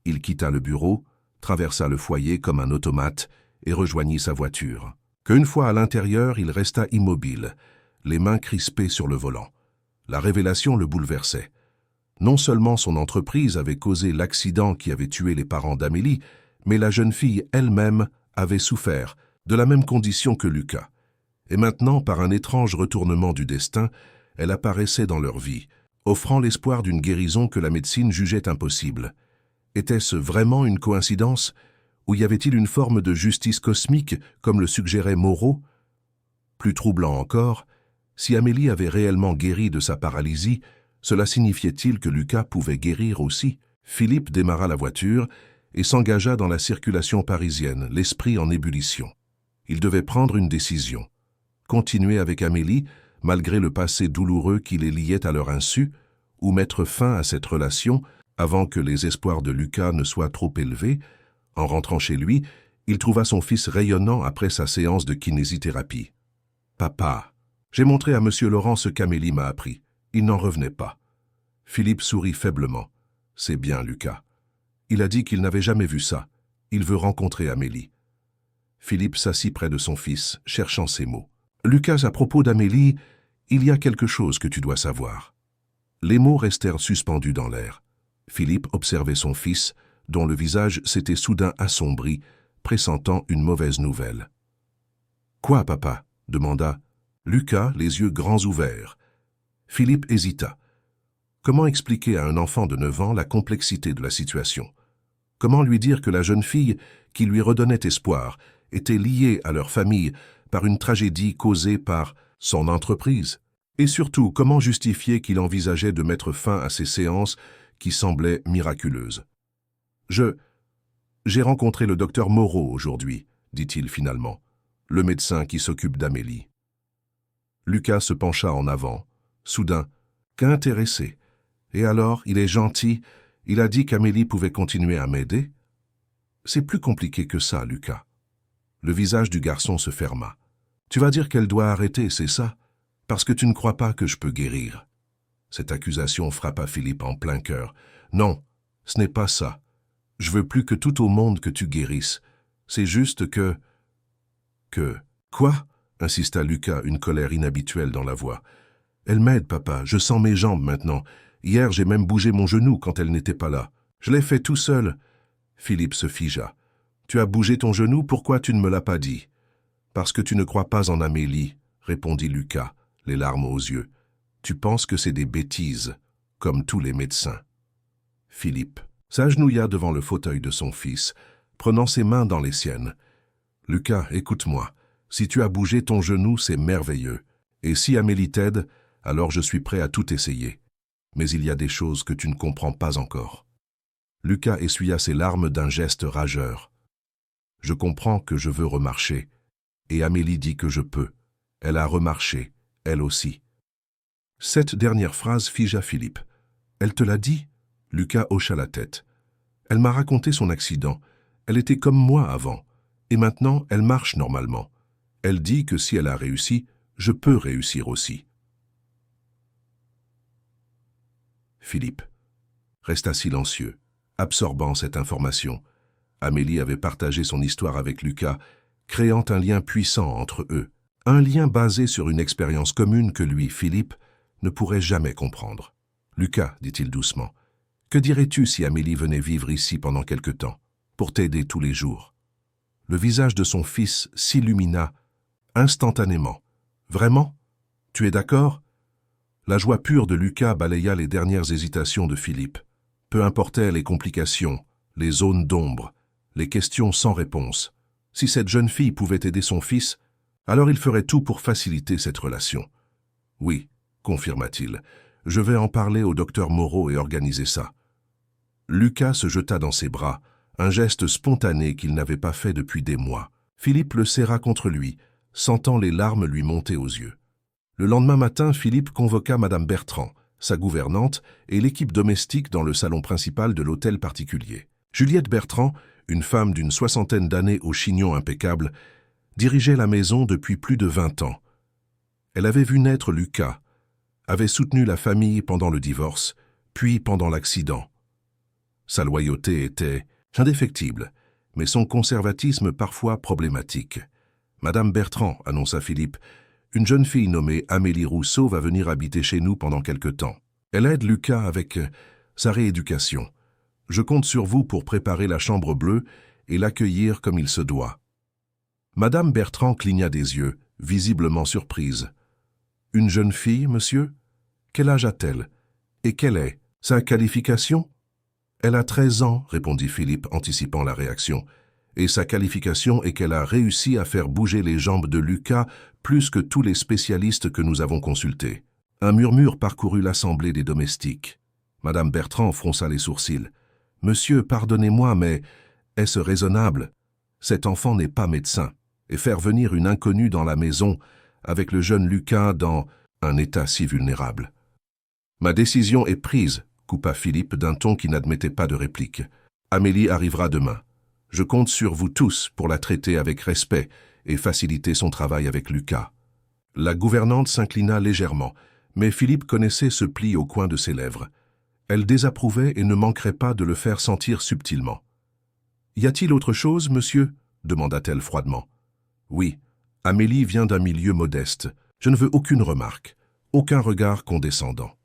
Il quitta le bureau, traversa le foyer comme un automate et rejoignit sa voiture. Qu'une fois à l'intérieur, il resta immobile, les mains crispées sur le volant. La révélation le bouleversait. Non seulement son entreprise avait causé l'accident qui avait tué les parents d'Amélie, mais la jeune fille elle-même avait souffert, de la même condition que Lucas. Et maintenant, par un étrange retournement du destin, elle apparaissait dans leur vie, offrant l'espoir d'une guérison que la médecine jugeait impossible. Était-ce vraiment une coïncidence? Ou y avait-il une forme de justice cosmique, comme le suggérait Moreau? Plus troublant encore, si Amélie avait réellement guéri de sa paralysie, cela signifiait-il que Lucas pouvait guérir aussi? Philippe démarra la voiture et s'engagea dans la circulation parisienne, l'esprit en ébullition. Il devait prendre une décision. Continuer avec Amélie, malgré le passé douloureux qui les liait à leur insu, ou mettre fin à cette relation avant que les espoirs de Lucas ne soient trop élevés. En rentrant chez lui, il trouva son fils rayonnant après sa séance de kinésithérapie. « Papa, j'ai montré à monsieur Laurent ce qu'Amélie m'a appris. Il n'en revenait pas. » Philippe sourit faiblement. « C'est bien, Lucas. Il a dit qu'il n'avait jamais vu ça. Il veut rencontrer Amélie. » Philippe s'assit près de son fils, cherchant ses mots. « Lucas, à propos d'Amélie, il y a quelque chose que tu dois savoir. » Les mots restèrent suspendus dans l'air. Philippe observait son fils, dont le visage s'était soudain assombri, pressentant une mauvaise nouvelle. « Quoi, papa ?» demanda Lucas, les yeux grands ouverts. Philippe hésita. Comment expliquer à un enfant de 9 ans la complexité de la situation? Comment lui dire que la jeune fille, qui lui redonnait espoir, était liée à leur famille par une tragédie causée par son entreprise? Et surtout, comment justifier qu'il envisageait de mettre fin à ces séances qui semblaient miraculeuses? « J'ai rencontré le docteur Moreau aujourd'hui, » dit-il finalement, le médecin qui s'occupe d'Amélie. Lucas se pencha en avant. Soudain, qu'intéressé. Et alors, il est gentil, il a dit qu'Amélie pouvait continuer à m'aider? C'est plus compliqué que ça, Lucas. Le visage du garçon se ferma. Tu vas dire qu'elle doit arrêter, c'est ça? Parce que tu ne crois pas que je peux guérir. Cette accusation frappa Philippe en plein cœur. Non, ce n'est pas ça. Je veux plus que tout au monde que tu guérisses. C'est juste que... Quoi? Insista Lucas, une colère inhabituelle dans la voix. Elle m'aide, papa, je sens mes jambes maintenant. Hier, j'ai même bougé mon genou quand elle n'était pas là. Je l'ai fait tout seul. Philippe se figea. Tu as bougé ton genou, pourquoi tu ne me l'as pas dit? Parce que tu ne crois pas en Amélie, répondit Lucas, les larmes aux yeux. Tu penses que c'est des bêtises, comme tous les médecins. Philippe s'agenouilla devant le fauteuil de son fils, prenant ses mains dans les siennes. Lucas, écoute-moi. Si tu as bougé ton genou, c'est merveilleux. Et si Amélie t'aide, alors je suis prêt à tout essayer. Mais il y a des choses que tu ne comprends pas encore. Lucas essuya ses larmes d'un geste rageur. Je comprends que je veux remarcher. Et Amélie dit que je peux. Elle a remarché, elle aussi. Cette dernière phrase figea Philippe. Elle te l'a dit? Lucas hocha la tête. Elle m'a raconté son accident. Elle était comme moi avant. Et maintenant, elle marche normalement. Elle dit que si elle a réussi, je peux réussir aussi. Philippe resta silencieux, absorbant cette information. Amélie avait partagé son histoire avec Lucas, créant un lien puissant entre eux. Un lien basé sur une expérience commune que lui, Philippe, ne pourrait jamais comprendre. « Lucas, dit-il doucement, que dirais-tu si Amélie venait vivre ici pendant quelque temps, pour t'aider tous les jours ?» Le visage de son fils s'illumina instantanément. « Vraiment? Tu es d'accord ?» La joie pure de Lucas balaya les dernières hésitations de Philippe. Peu importaient les complications, les zones d'ombre, les questions sans réponse. Si cette jeune fille pouvait aider son fils, alors il ferait tout pour faciliter cette relation. « Oui, confirma-t-il, je vais en parler au docteur Moreau et organiser ça. » Lucas se jeta dans ses bras, un geste spontané qu'il n'avait pas fait depuis des mois. Philippe le serra contre lui, sentant les larmes lui monter aux yeux. Le lendemain matin, Philippe convoqua Madame Bertrand, sa gouvernante, et l'équipe domestique dans le salon principal de l'hôtel particulier. Juliette Bertrand, une femme d'une 60aine d'années au chignon impeccable, dirigeait la maison depuis plus de 20 ans. Elle avait vu naître Lucas, avait soutenu la famille pendant le divorce, puis pendant l'accident. Sa loyauté était indéfectible, mais son conservatisme parfois problématique. « Madame Bertrand, annonça Philippe, une jeune fille nommée Amélie Rousseau va venir habiter chez nous pendant quelque temps. Elle aide Lucas avec sa rééducation. Je compte sur vous pour préparer la chambre bleue et l'accueillir comme il se doit. » Madame Bertrand cligna des yeux, visiblement surprise. « Une jeune fille, monsieur? Quel âge a-t-elle? Et quelle est sa qualification ?» « Elle a 13 ans, répondit Philippe, anticipant la réaction. « Et sa qualification est qu'elle a réussi à faire bouger les jambes de Lucas plus que tous les spécialistes que nous avons consultés. » Un murmure parcourut l'assemblée des domestiques. Madame Bertrand fronça les sourcils. « Monsieur, pardonnez-moi, mais est-ce raisonnable? Cet enfant n'est pas médecin. Et faire venir une inconnue dans la maison, avec le jeune Lucas dans un état si vulnérable. »« Ma décision est prise, » coupa Philippe d'un ton qui n'admettait pas de réplique. « Amélie arrivera demain. Je compte sur vous tous pour la traiter avec respect et faciliter son travail avec Lucas. » La gouvernante s'inclina légèrement, mais Philippe connaissait ce pli au coin de ses lèvres. Elle désapprouvait et ne manquerait pas de le faire sentir subtilement. « Y a-t-il autre chose, monsieur ?» demanda-t-elle froidement. « Oui, Amélie vient d'un milieu modeste. Je ne veux aucune remarque, aucun regard condescendant.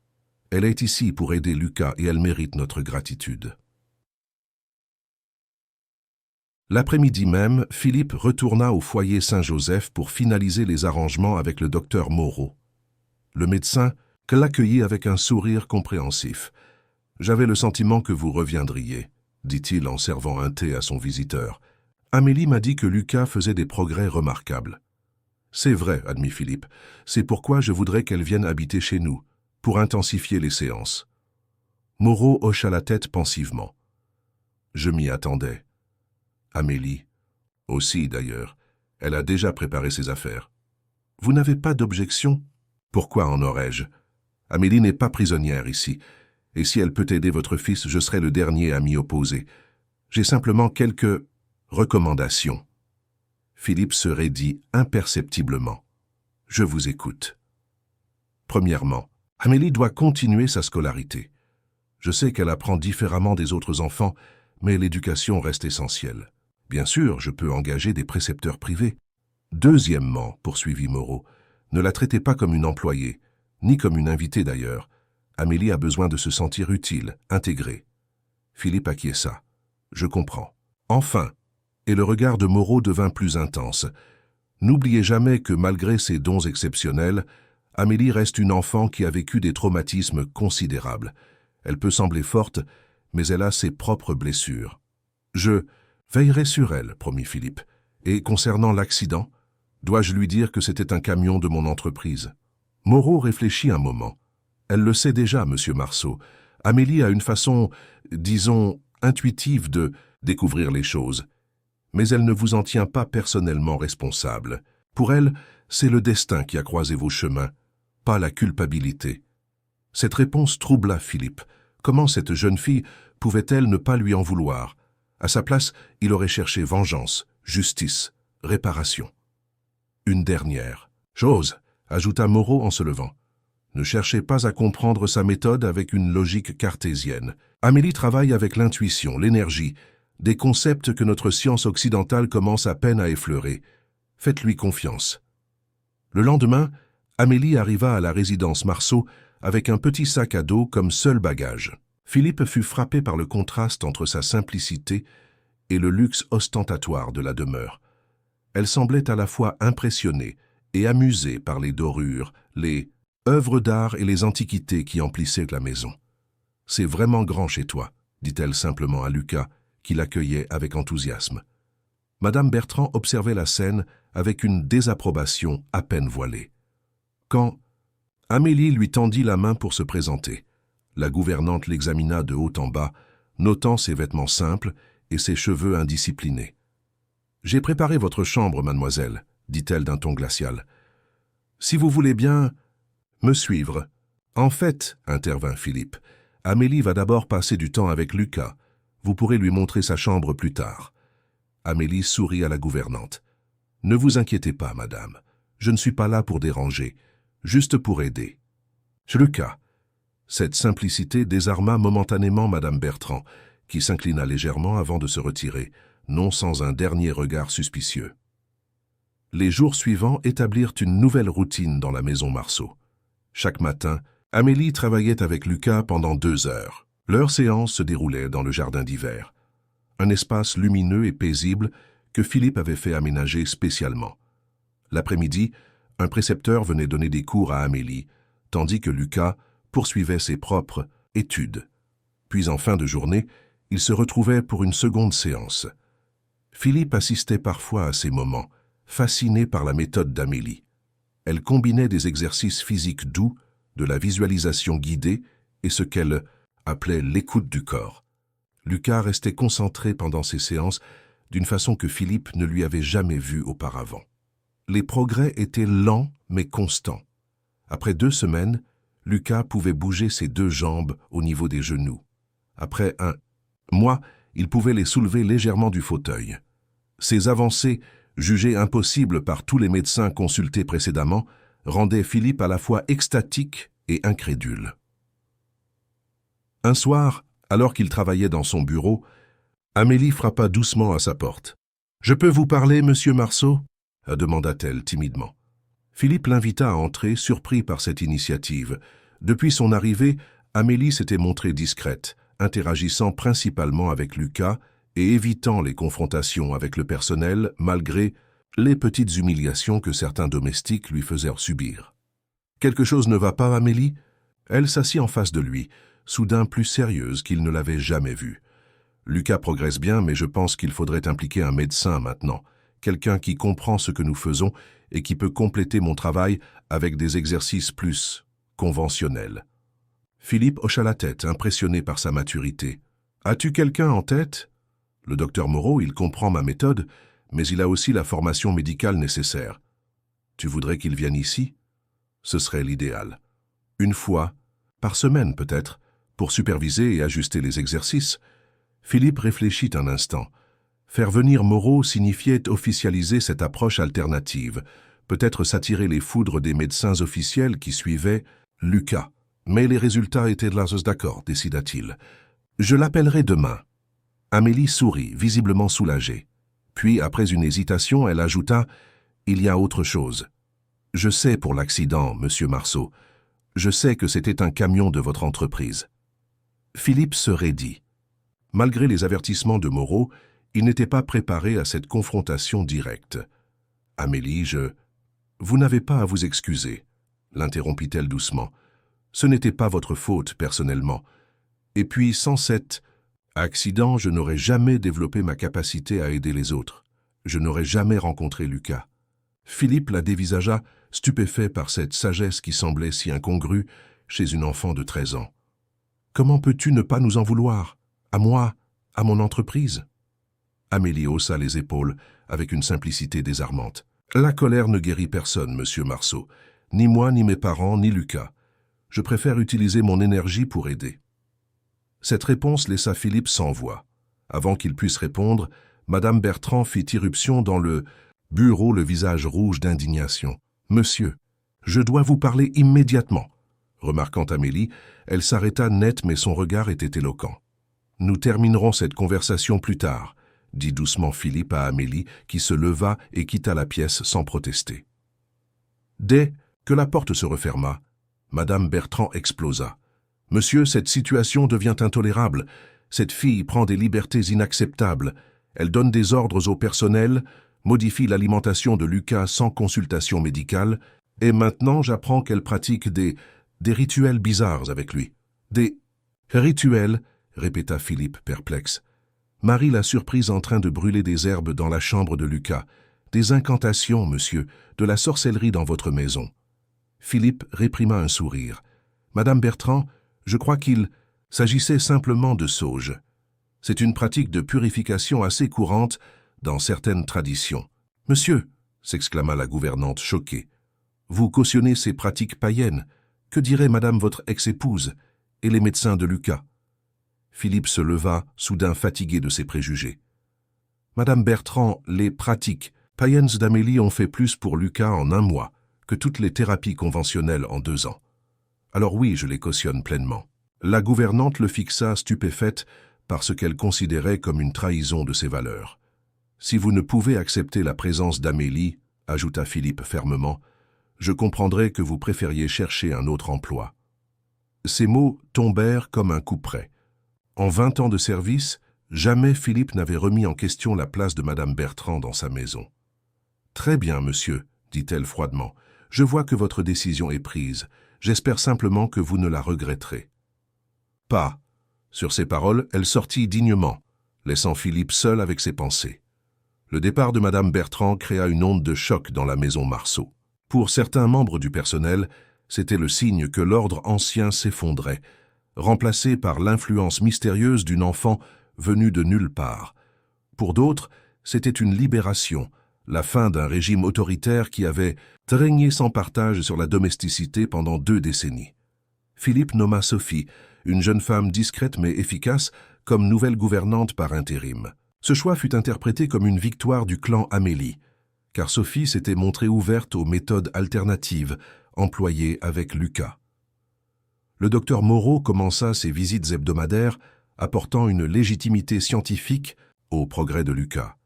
Elle est ici pour aider Lucas et elle mérite notre gratitude. » L'après-midi même, Philippe retourna au foyer Saint-Joseph pour finaliser les arrangements avec le docteur Moreau. Le médecin l'accueillit avec un sourire compréhensif. « J'avais le sentiment que vous reviendriez, » dit-il en servant un thé à son visiteur. « Amélie m'a dit que Lucas faisait des progrès remarquables. »« C'est vrai, » admit Philippe. « C'est pourquoi je voudrais qu'elle vienne habiter chez nous, pour intensifier les séances. » Moreau hocha la tête pensivement. « Je m'y attendais. » Amélie, aussi d'ailleurs, elle a déjà préparé ses affaires. « Vous n'avez pas d'objection? Pourquoi en aurais-je? Amélie n'est pas prisonnière ici, et si elle peut aider votre fils, je serai le dernier à m'y opposer. J'ai simplement quelques recommandations. » Philippe se raidit imperceptiblement. « Je vous écoute. » Premièrement, Amélie doit continuer sa scolarité. Je sais qu'elle apprend différemment des autres enfants, mais l'éducation reste essentielle. Bien sûr, je peux engager des précepteurs privés. Deuxièmement, poursuivit Moreau, ne la traitez pas comme une employée, ni comme une invitée d'ailleurs. Amélie a besoin de se sentir utile, intégrée. Philippe acquiesça. Je comprends. Enfin, et le regard de Moreau devint plus intense. N'oubliez jamais que malgré ses dons exceptionnels, Amélie reste une enfant qui a vécu des traumatismes considérables. Elle peut sembler forte, mais elle a ses propres blessures. Je veillerai sur elle, promit Philippe. Et concernant l'accident, dois-je lui dire que c'était un camion de mon entreprise? Moreau réfléchit un moment. Elle le sait déjà, monsieur Marceau. Amélie a une façon, disons, intuitive de découvrir les choses. Mais elle ne vous en tient pas personnellement responsable. Pour elle, c'est le destin qui a croisé vos chemins, pas la culpabilité. Cette réponse troubla Philippe, Comment cette jeune fille pouvait-elle ne pas lui en vouloir? À sa place, il aurait cherché vengeance, justice, réparation. Une dernière chose, ajouta Moreau en se levant. Ne cherchez pas à comprendre sa méthode avec une logique cartésienne. Amélie travaille avec l'intuition, l'énergie, des concepts que notre science occidentale commence à peine à effleurer. Faites-lui confiance. Le lendemain, Amélie arriva à la résidence Marceau avec un petit sac à dos comme seul bagage. Philippe fut frappé par le contraste entre sa simplicité et le luxe ostentatoire de la demeure. Elle semblait à la fois impressionnée et amusée par les dorures, les œuvres d'art et les antiquités qui emplissaient la maison. « C'est vraiment grand chez toi », dit-elle simplement à Lucas, qui l'accueillait avec enthousiasme. Madame Bertrand observait la scène avec une désapprobation à peine voilée. Quand Amélie lui tendit la main pour se présenter, la gouvernante l'examina de haut en bas, notant ses vêtements simples et ses cheveux indisciplinés. « J'ai préparé votre chambre, mademoiselle, dit-elle d'un ton glacial. Si vous voulez bien me suivre. En fait, intervint Philippe, Amélie va d'abord passer du temps avec Lucas. Vous pourrez lui montrer sa chambre plus tard. Amélie sourit à la gouvernante. Ne vous inquiétez pas, madame. Je ne suis pas là pour déranger, juste pour aider. Lucas. Cette simplicité désarma momentanément madame Bertrand, qui s'inclina légèrement avant de se retirer, non sans un dernier regard suspicieux. Les jours suivants établirent une nouvelle routine dans la maison Marceau. Chaque matin, Amélie travaillait avec Lucas pendant 2 heures. Leur séance se déroulait dans le jardin d'hiver, un espace lumineux et paisible que Philippe avait fait aménager spécialement. L'après-midi, un précepteur venait donner des cours à Amélie, tandis que Lucas poursuivait ses propres études. Puis en fin de journée, ils se retrouvaient pour une seconde séance. Philippe assistait parfois à ces moments, fasciné par la méthode d'Amélie. Elle combinait des exercices physiques doux, de la visualisation guidée et ce qu'elle appelait l'écoute du corps. Lucas restait concentré pendant ces séances d'une façon que Philippe ne lui avait jamais vue auparavant. Les progrès étaient lents mais constants. Après 2 semaines, Lucas pouvait bouger ses 2 jambes au niveau des genoux. Après 1 mois, il pouvait les soulever légèrement du fauteuil. Ces avancées, jugées impossibles par tous les médecins consultés précédemment, rendaient Philippe à la fois extatique et incrédule. Un soir, alors qu'il travaillait dans son bureau, Amélie frappa doucement à sa porte. « Je peux vous parler, monsieur Marceau ?» demanda-t-elle timidement. Philippe l'invita à entrer, surpris par cette initiative. Depuis son arrivée, Amélie s'était montrée discrète, interagissant principalement avec Lucas et évitant les confrontations avec le personnel malgré les petites humiliations que certains domestiques lui faisaient subir. « Quelque chose ne va pas, Amélie ?» Elle s'assit en face de lui, soudain plus sérieuse qu'il ne l'avait jamais vue. « Lucas progresse bien, mais je pense qu'il faudrait impliquer un médecin maintenant, quelqu'un qui comprend ce que nous faisons et qui peut compléter mon travail avec des exercices plus conventionnels. » Philippe hocha la tête, impressionné par sa maturité. « As-tu quelqu'un en tête ? Le docteur Moreau, il comprend ma méthode, mais il a aussi la formation médicale nécessaire. Tu voudrais qu'il vienne ici ? Ce serait l'idéal. 1 fois, par semaine peut-être, pour superviser et ajuster les exercices. » Philippe réfléchit un instant. Faire venir Moreau signifiait officialiser cette approche alternative, peut-être s'attirer les foudres des médecins officiels qui suivaient Lucas. Mais les résultats étaient de la d'accord, décida-t-il. « Je l'appellerai demain. » Amélie sourit, visiblement soulagée. Puis, après une hésitation, elle ajouta « Il y a autre chose. Je sais pour l'accident, monsieur Marceau. Je sais que c'était un camion de votre entreprise. » Philippe se raidit. Malgré les avertissements de Moreau, il n'était pas préparé à cette confrontation directe. « Amélie, Vous n'avez pas à vous excuser, » l'interrompit-elle doucement. « Ce n'était pas votre faute, personnellement. Et puis, sans cet accident, je n'aurais jamais développé ma capacité à aider les autres. Je n'aurais jamais rencontré Lucas. » Philippe la dévisagea, stupéfait par cette sagesse qui semblait si incongrue chez une enfant de 13 ans. « Comment peux-tu ne pas nous en vouloir? À moi, à mon entreprise ?» Amélie haussa les épaules avec une simplicité désarmante. « La colère ne guérit personne, monsieur Marceau. Ni moi, ni mes parents, ni Lucas. Je préfère utiliser mon énergie pour aider. » Cette réponse laissa Philippe sans voix. Avant qu'il puisse répondre, Madame Bertrand fit irruption dans le bureau, le visage rouge d'indignation. « Monsieur, je dois vous parler immédiatement. » Remarquant Amélie, elle s'arrêta net, mais son regard était éloquent. « Nous terminerons cette conversation plus tard, » dit doucement Philippe à Amélie, qui se leva et quitta la pièce sans protester. Dès que la porte se referma, Madame Bertrand explosa. « Monsieur, cette situation devient intolérable. Cette fille prend des libertés inacceptables. Elle donne des ordres au personnel, modifie l'alimentation de Lucas sans consultation médicale, et maintenant j'apprends qu'elle pratique des rituels bizarres avec lui. »« Des rituels ?» répéta Philippe perplexe. Marie l'a surprise en train de brûler des herbes dans la chambre de Lucas. « Des incantations, monsieur, de la sorcellerie dans votre maison. » Philippe réprima un sourire. « Madame Bertrand, je crois qu'il s'agissait simplement de sauge. C'est une pratique de purification assez courante dans certaines traditions. »« Monsieur !» s'exclama la gouvernante choquée. « Vous cautionnez ces pratiques païennes. Que dirait madame votre ex-épouse et les médecins de Lucas ?» Philippe se leva, soudain fatigué de ses préjugés. « Madame Bertrand, les pratiques païennes d'Amélie ont fait plus pour Lucas en 1 mois que toutes les thérapies conventionnelles en 2 ans. Alors oui, je les cautionne pleinement. » La gouvernante le fixa stupéfaite par ce qu'elle considérait comme une trahison de ses valeurs. « Si vous ne pouvez accepter la présence d'Amélie, » ajouta Philippe fermement, « je comprendrai que vous préfériez chercher un autre emploi. » Ces mots tombèrent comme un coup près. En 20 ans de service, jamais Philippe n'avait remis en question la place de Madame Bertrand dans sa maison. « Très bien, monsieur, » dit-elle froidement. « Je vois que votre décision est prise. J'espère simplement que vous ne la regretterez. » Pas. Sur ces paroles, elle sortit dignement, laissant Philippe seul avec ses pensées. Le départ de Madame Bertrand créa une onde de choc dans la maison Marceau. Pour certains membres du personnel, c'était le signe que l'ordre ancien s'effondrait, remplacé par l'influence mystérieuse d'une enfant venue de nulle part. Pour d'autres, c'était une libération, la fin d'un régime autoritaire qui avait régné sans partage sur la domesticité pendant 2 décennies. Philippe nomma Sophie, une jeune femme discrète mais efficace, comme nouvelle gouvernante par intérim. Ce choix fut interprété comme une victoire du clan Amélie, car Sophie s'était montrée ouverte aux méthodes alternatives employées avec Lucas. Le docteur Moreau commença ses visites hebdomadaires, apportant une légitimité scientifique au progrès de Lucas.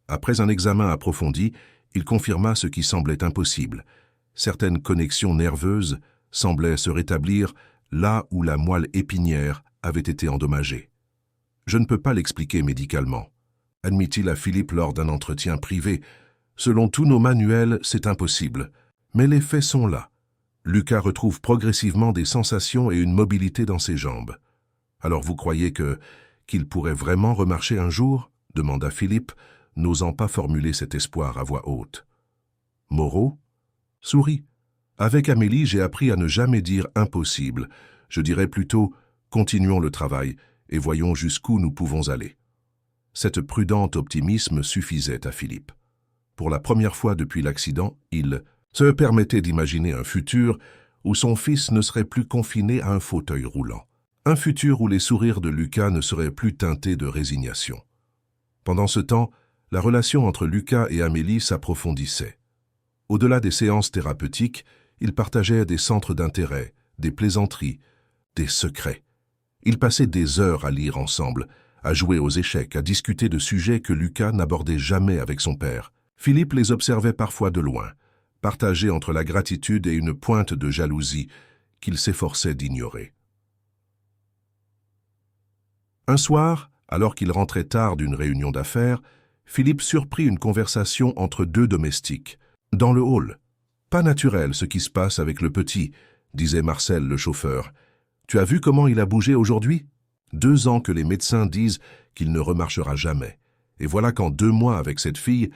Après un examen approfondi, il confirma ce qui semblait impossible. Certaines connexions nerveuses semblaient se rétablir là où la moelle épinière avait été endommagée. « Je ne peux pas l'expliquer médicalement », admit-il à Philippe lors d'un entretien privé. « Selon tous nos manuels, c'est impossible. Mais les faits sont là. Lucas retrouve progressivement des sensations et une mobilité dans ses jambes. Alors vous croyez qu'il pourrait vraiment remarcher un jour ?» demanda Philippe, n'osant pas formuler cet espoir à voix haute. Moreau sourit. « Avec Amélie, j'ai appris à ne jamais dire impossible. Je dirais plutôt continuons le travail et voyons jusqu'où nous pouvons aller. » Cette prudente optimisme suffisait à Philippe. Pour la première fois depuis l'accident, il se permettait d'imaginer un futur où son fils ne serait plus confiné à un fauteuil roulant. Un futur où les sourires de Lucas ne seraient plus teintés de résignation. Pendant ce temps, la relation entre Lucas et Amélie s'approfondissait. Au-delà des séances thérapeutiques, ils partageaient des centres d'intérêt, des plaisanteries, des secrets. Ils passaient des heures à lire ensemble, à jouer aux échecs, à discuter de sujets que Lucas n'abordait jamais avec son père. Philippe les observait parfois de loin, partagés entre la gratitude et une pointe de jalousie qu'il s'efforçait d'ignorer. Un soir, alors qu'il rentrait tard d'une réunion d'affaires, Philippe surprit une conversation entre 2 domestiques. Dans le hall. « Pas naturel ce qui se passe avec le petit », disait Marcel le chauffeur. « Tu as vu comment il a bougé aujourd'hui ? 2 ans que les médecins disent qu'il ne remarchera jamais. Et voilà qu'en 2 mois avec cette fille,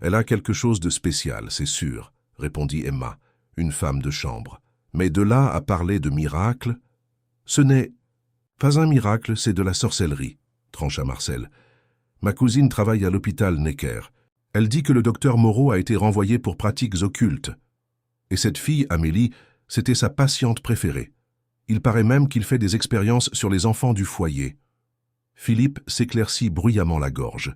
elle a quelque chose de spécial, c'est sûr, » répondit Emma, une femme de chambre. « Mais de là à parler de miracle, ce n'est pas un miracle, c'est de la sorcellerie, » trancha Marcel. « Ma cousine travaille à l'hôpital Necker. Elle dit que le docteur Moreau a été renvoyé pour pratiques occultes. Et cette fille, Amélie, c'était sa patiente préférée. Il paraît même qu'il fait des expériences sur les enfants du foyer. Philippe s'éclaircit bruyamment la gorge,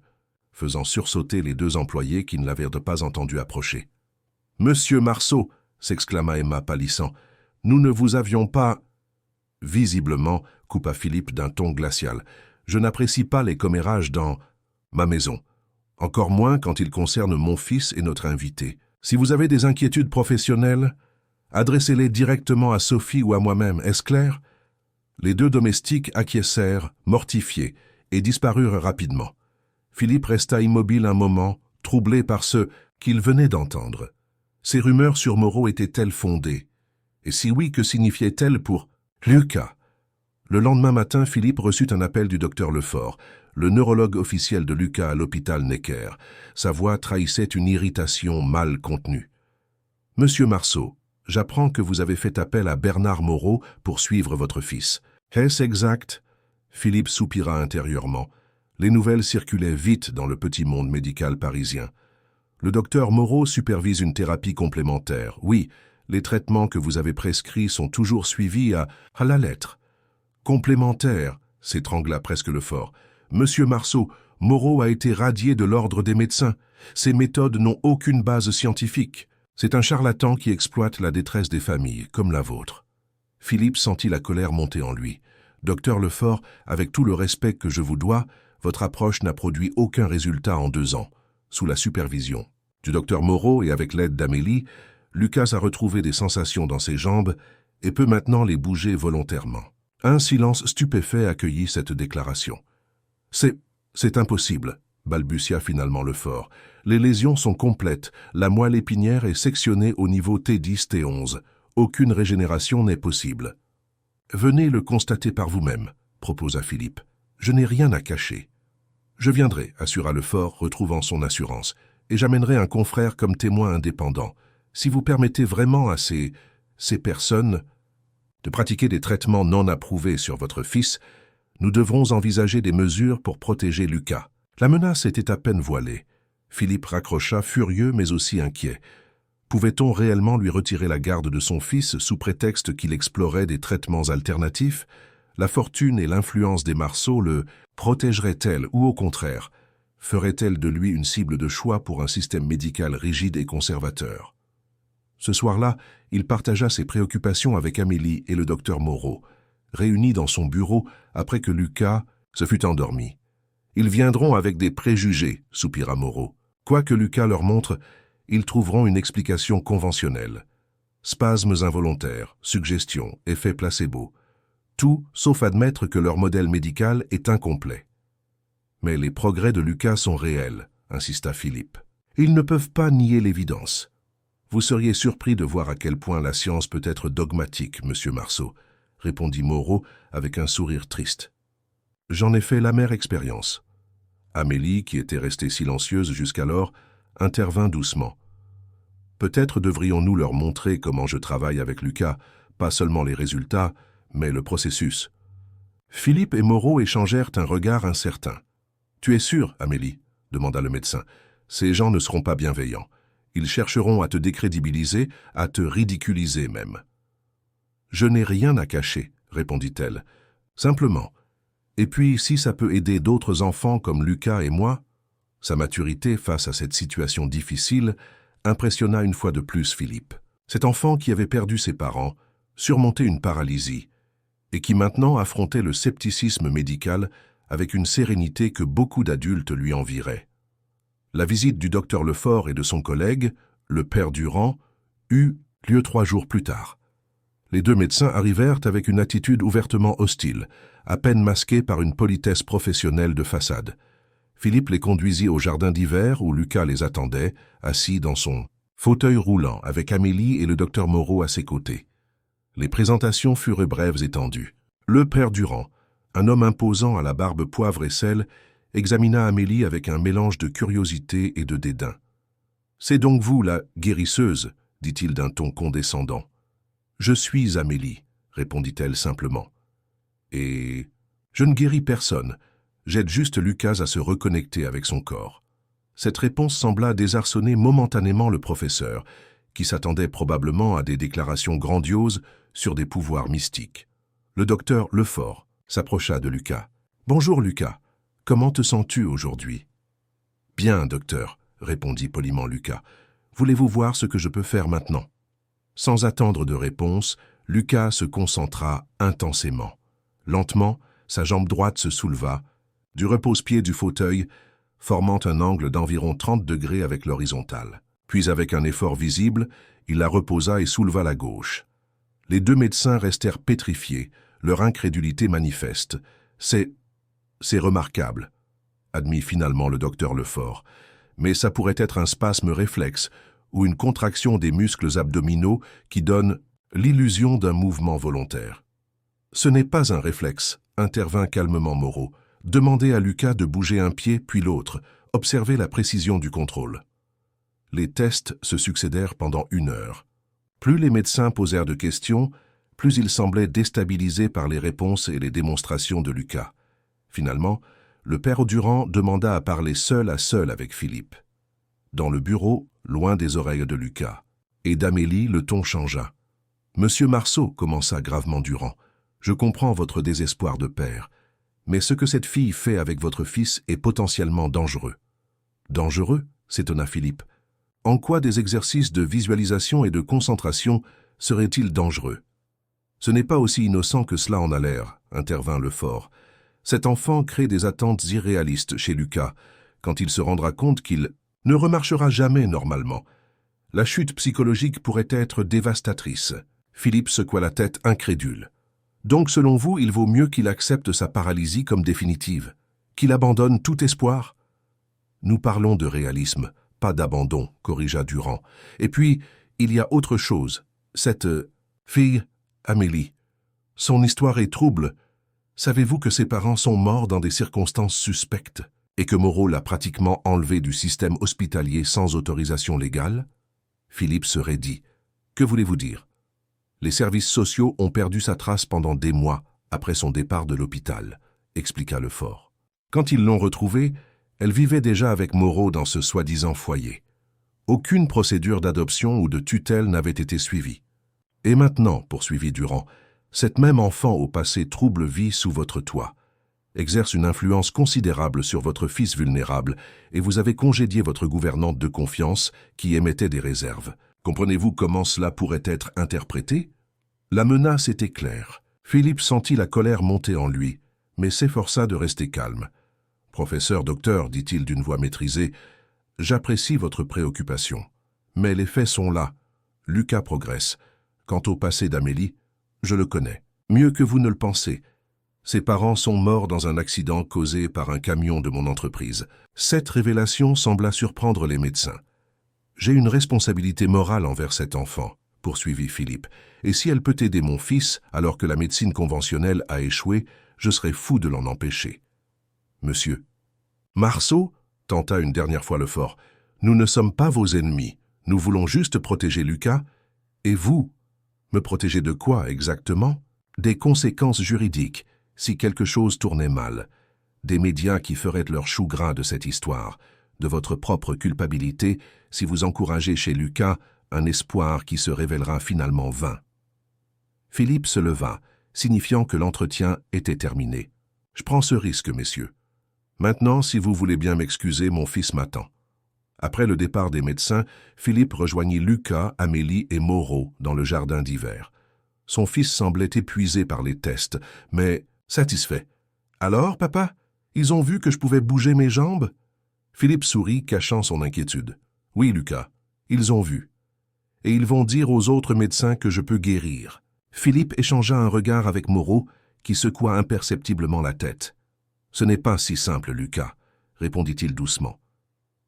faisant sursauter les deux employés qui ne l'avaient pas entendu approcher. « Monsieur Marceau !» s'exclama Emma pâlissant. « Nous ne vous avions pas… » Visiblement, coupa Philippe d'un ton glacial. « Je n'apprécie pas les commérages dans ma maison. Encore moins quand il concerne mon fils et notre invité. Si vous avez des inquiétudes professionnelles, adressez-les directement à Sophie ou à moi-même, est-ce clair ?» Les deux domestiques acquiescèrent, mortifiés, et disparurent rapidement. Philippe resta immobile un moment, troublé par ce qu'il venait d'entendre. Ces rumeurs sur Moreau étaient-elles fondées? Et si oui, que signifiaient-elles pour Lucas? Le lendemain matin, Philippe reçut un appel du docteur Lefort, le neurologue officiel de Lucas à l'hôpital Necker. Sa voix trahissait une irritation mal contenue. « Monsieur Marceau, j'apprends que vous avez fait appel à Bernard Moreau pour suivre votre fils. Est-ce exact ?» Philippe soupira intérieurement. Les nouvelles circulaient vite dans le petit monde médical parisien. Le docteur Moreau supervise une thérapie complémentaire. Oui, les traitements que vous avez prescrits sont toujours suivis à la lettre. Complémentaire, s'étrangla presque Lefort. Monsieur Marceau, Moreau a été radié de l'ordre des médecins. Ces méthodes n'ont aucune base scientifique. C'est un charlatan qui exploite la détresse des familles, comme la vôtre. Philippe sentit la colère monter en lui. Docteur Lefort, avec tout le respect que je vous dois, votre approche n'a produit aucun résultat en 2 ans. Sous la supervision du docteur Moreau et avec l'aide d'Amélie, Lucas a retrouvé des sensations dans ses jambes et peut maintenant les bouger volontairement. Un silence stupéfait accueillit cette déclaration. « C'est impossible », balbutia finalement Lefort. « Les lésions sont complètes, la moelle épinière est sectionnée au niveau T10-T11. Aucune régénération n'est possible. »« Venez le constater par vous-même, » proposa Philippe. « Je n'ai rien à cacher. »« Je viendrai, » assura Lefort, retrouvant son assurance, « et j'amènerai un confrère comme témoin indépendant. Si vous permettez vraiment à ces personnes de pratiquer des traitements non approuvés sur votre fils, nous devrons envisager des mesures pour protéger Lucas. » La menace était à peine voilée. Philippe raccrocha, furieux mais aussi inquiet. Pouvait-on réellement lui retirer la garde de son fils sous prétexte qu'il explorait des traitements alternatifs? La fortune et l'influence des Marceau le protégeraient-elles ou au contraire, ferait-elle de lui une cible de choix pour un système médical rigide et conservateur? Ce soir-là, il partagea ses préoccupations avec Amélie et le docteur Moreau, réunis dans son bureau après que Lucas se fut endormi. « Ils viendront avec des préjugés, » soupira Moreau. « Quoi que Lucas leur montre, ils trouveront une explication conventionnelle. Spasmes involontaires, suggestions, effets placebo. Tout sauf admettre que leur modèle médical est incomplet. » « Mais les progrès de Lucas sont réels, » insista Philippe. « Ils ne peuvent pas nier l'évidence. Vous seriez surpris de voir à quel point la science peut être dogmatique, monsieur Marceau, » répondit Moreau avec un sourire triste. « J'en ai fait l'amère expérience. » Amélie, qui était restée silencieuse jusqu'alors, intervint doucement. « Peut-être devrions-nous leur montrer comment je travaille avec Lucas, pas seulement les résultats, mais le processus. » Philippe et Moreau échangèrent un regard incertain. « Tu es sûr, Amélie ?» demanda le médecin. « Ces gens ne seront pas bienveillants. Ils chercheront à te décrédibiliser, à te ridiculiser même. »« Je n'ai rien à cacher, » répondit-elle. « Simplement. Et puis, si ça peut aider d'autres enfants comme Lucas et moi ?» Sa maturité face à cette situation difficile impressionna une fois de plus Philippe. Cet enfant qui avait perdu ses parents, surmonté une paralysie, et qui maintenant affrontait le scepticisme médical avec une sérénité que beaucoup d'adultes lui envieraient. La visite du docteur Lefort et de son collègue, le père Durand, eut lieu 3 jours plus tard. Les deux médecins arrivèrent avec une attitude ouvertement hostile, à peine masquée par une politesse professionnelle de façade. Philippe les conduisit au jardin d'hiver où Lucas les attendait, assis dans son fauteuil roulant avec Amélie et le docteur Moreau à ses côtés. Les présentations furent brèves et tendues. Le père Durand, un homme imposant à la barbe poivre et sel, examina Amélie avec un mélange de curiosité et de dédain. « C'est donc vous, la guérisseuse » dit-il d'un ton condescendant. « Je suis Amélie » répondit-elle simplement. « Et je ne guéris personne, j'aide juste Lucas à se reconnecter avec son corps. » Cette réponse sembla désarçonner momentanément le professeur, qui s'attendait probablement à des déclarations grandioses sur des pouvoirs mystiques. Le docteur Lefort s'approcha de Lucas. « Bonjour Lucas, comment te sens-tu aujourd'hui ?»« Bien, docteur, » répondit poliment Lucas. « Voulez-vous voir ce que je peux faire maintenant ?» Sans attendre de réponse, Lucas se concentra intensément. Lentement, sa jambe droite se souleva, du repose-pied du fauteuil, formant un angle d'environ 30 degrés avec l'horizontale. Puis, avec un effort visible, il la reposa et souleva la gauche. Les deux médecins restèrent pétrifiés, leur incrédulité manifeste. « C'est remarquable », admit finalement le docteur Lefort. « Mais ça pourrait être un spasme réflexe ou une contraction des muscles abdominaux qui donne l'illusion d'un mouvement volontaire. » « Ce n'est pas un réflexe, » intervint calmement Moreau. « Demandez à Lucas de bouger un pied puis l'autre. Observez la précision du contrôle. » Les tests se succédèrent pendant 1 heure. Plus les médecins posèrent de questions, plus ils semblaient déstabilisés par les réponses et les démonstrations de Lucas. Finalement, le père Durand demanda à parler seul à seul avec Philippe. Dans le bureau, loin des oreilles de Lucas, et d'Amélie, le ton changea. « Monsieur Marceau, » commença gravement Durand, « je comprends votre désespoir de père, mais ce que cette fille fait avec votre fils est potentiellement dangereux. »« Dangereux ?» s'étonna Philippe. « En quoi des exercices de visualisation et de concentration seraient-ils dangereux ?»« Ce n'est pas aussi innocent que cela en a l'air, » intervint Lefort. « Cet enfant crée des attentes irréalistes chez Lucas, quand il se rendra compte qu'il ne remarchera jamais normalement. La chute psychologique pourrait être dévastatrice. » Philippe secoua la tête incrédule. « Donc, selon vous, il vaut mieux qu'il accepte sa paralysie comme définitive, qu'il abandonne tout espoir ?»« Nous parlons de réalisme, pas d'abandon, » corrigea Durand. « Et puis, il y a autre chose. Cette fille, Amélie, son histoire est trouble. Savez-vous que ses parents sont morts dans des circonstances suspectes et que Moreau l'a pratiquement enlevée du système hospitalier sans autorisation légale ?» Philippe se raidit. « Que voulez-vous dire ? » Les services sociaux ont perdu sa trace pendant des mois après son départ de l'hôpital, expliqua Lefort. Quand ils l'ont retrouvée, elle vivait déjà avec Moreau dans ce soi-disant foyer. Aucune procédure d'adoption ou de tutelle n'avait été suivie. Et maintenant, poursuivit Durand, cette même enfant au passé trouble vit sous votre toit, exerce une influence considérable sur votre fils vulnérable et vous avez congédié votre gouvernante de confiance qui émettait des réserves. Comprenez-vous comment cela pourrait être interprété ? La menace était claire. Philippe sentit la colère monter en lui, mais s'efforça de rester calme. « Professeur, docteur, dit-il d'une voix maîtrisée, j'apprécie votre préoccupation. Mais les faits sont là. Lucas progresse. Quant au passé d'Amélie, je le connais. Mieux que vous ne le pensez. Ses parents sont morts dans un accident causé par un camion de mon entreprise. Cette révélation sembla surprendre les médecins. J'ai une responsabilité morale envers cet enfant, poursuivit Philippe, et si elle peut aider mon fils alors que la médecine conventionnelle a échoué, je serais fou de l'en empêcher. Monsieur. Marceau, tenta une dernière fois Lefort, nous ne sommes pas vos ennemis, nous voulons juste protéger Lucas, et vous, me protéger de quoi exactement? Des conséquences juridiques, si quelque chose tournait mal, des médias qui feraient leur chou gras de cette histoire, de votre propre culpabilité si vous encouragez chez Lucas un espoir qui se révélera finalement vain. Philippe se leva, signifiant que l'entretien était terminé. « Je prends ce risque, messieurs. Maintenant, si vous voulez bien m'excuser, mon fils m'attend. » Après le départ des médecins, Philippe rejoignit Lucas, Amélie et Moreau dans le jardin d'hiver. Son fils semblait épuisé par les tests, mais satisfait. « Alors, papa, ils ont vu que je pouvais bouger mes jambes ?» Philippe sourit, cachant son inquiétude. « Oui, Lucas, ils ont vu. Et ils vont dire aux autres médecins que je peux guérir. » Philippe échangea un regard avec Moreau, qui secoua imperceptiblement la tête. « Ce n'est pas si simple, Lucas, » répondit-il doucement.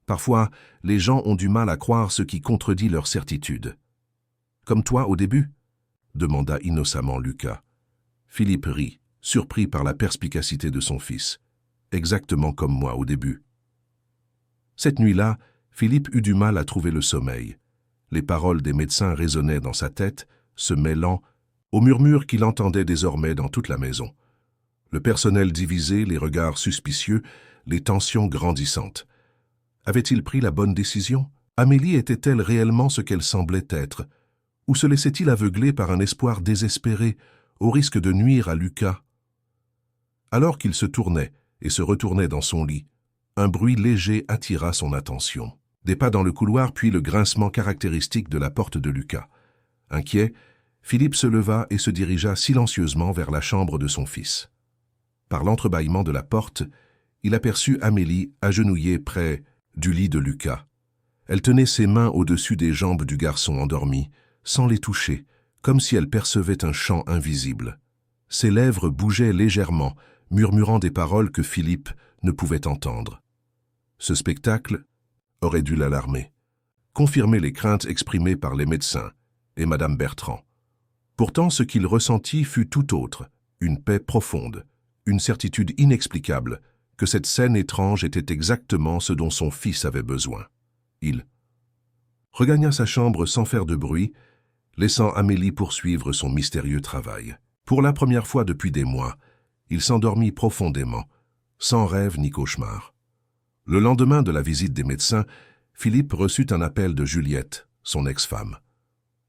« Parfois, les gens ont du mal à croire ce qui contredit leur certitude. »« Comme toi au début ?» demanda innocemment Lucas. Philippe rit, surpris par la perspicacité de son fils. « Exactement comme moi au début. » Cette nuit-là, Philippe eut du mal à trouver le sommeil. Les paroles des médecins résonnaient dans sa tête, se mêlant aux murmures qu'il entendait désormais dans toute la maison. Le personnel divisé, les regards suspicieux, les tensions grandissantes. Avait-il pris la bonne décision? Amélie était-elle réellement ce qu'elle semblait être? Ou se laissait-il aveugler par un espoir désespéré, au risque de nuire à Lucas. Alors qu'il se tournait et se retournait dans son lit, un bruit léger attira son attention. Des pas dans le couloir, puis le grincement caractéristique de la porte de Lucas. Inquiet, Philippe se leva et se dirigea silencieusement vers la chambre de son fils. Par l'entrebâillement de la porte, il aperçut Amélie agenouillée près du lit de Lucas. Elle tenait ses mains au-dessus des jambes du garçon endormi, sans les toucher, comme si elle percevait un chant invisible. Ses lèvres bougeaient légèrement, murmurant des paroles que Philippe ne pouvait entendre. Ce spectacle aurait dû l'alarmer, confirmer les craintes exprimées par les médecins et Madame Bertrand. Pourtant, ce qu'il ressentit fut tout autre, une paix profonde, une certitude inexplicable que cette scène étrange était exactement ce dont son fils avait besoin. Il regagna sa chambre sans faire de bruit, laissant Amélie poursuivre son mystérieux travail. Pour la première fois depuis des mois, il s'endormit profondément, sans rêve ni cauchemar. Le lendemain de la visite des médecins, Philippe reçut un appel de Juliette, son ex-femme.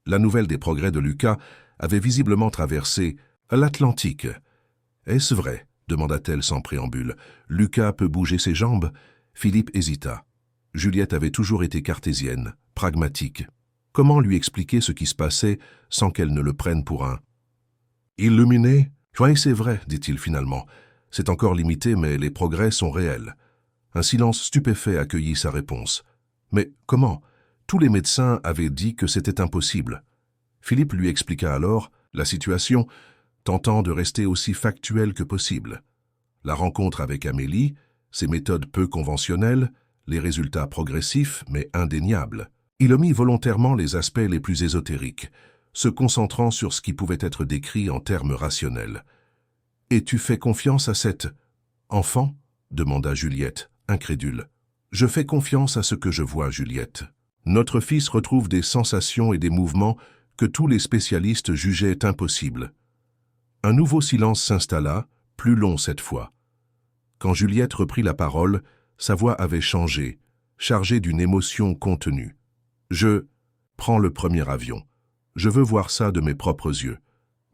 La nouvelle des progrès de Lucas avait visiblement traversé l'Atlantique. « Est-ce vrai ?» demanda-t-elle sans préambule. « Lucas peut bouger ses jambes ?» Philippe hésita. Juliette avait toujours été cartésienne, pragmatique. Comment lui expliquer ce qui se passait sans qu'elle ne le prenne pour un illuminé? « Oui, c'est vrai, dit-il finalement. C'est encore limité, mais les progrès sont réels. » Un silence stupéfait accueillit sa réponse. Mais comment? Tous les médecins avaient dit que c'était impossible. Philippe lui expliqua alors la situation, tentant de rester aussi factuel que possible. La rencontre avec Amélie, ses méthodes peu conventionnelles, les résultats progressifs mais indéniables. Il omit volontairement les aspects les plus ésotériques, se concentrant sur ce qui pouvait être décrit en termes rationnels. « Et tu fais confiance à cet enfant ?» demanda Juliette, incrédule. « Je fais confiance à ce que je vois, Juliette. Notre fils retrouve des sensations et des mouvements que tous les spécialistes jugeaient impossibles. » Un nouveau silence s'installa, plus long cette fois. Quand Juliette reprit la parole, sa voix avait changé, chargée d'une émotion contenue. « Je prends le premier avion. Je veux voir ça de mes propres yeux. »«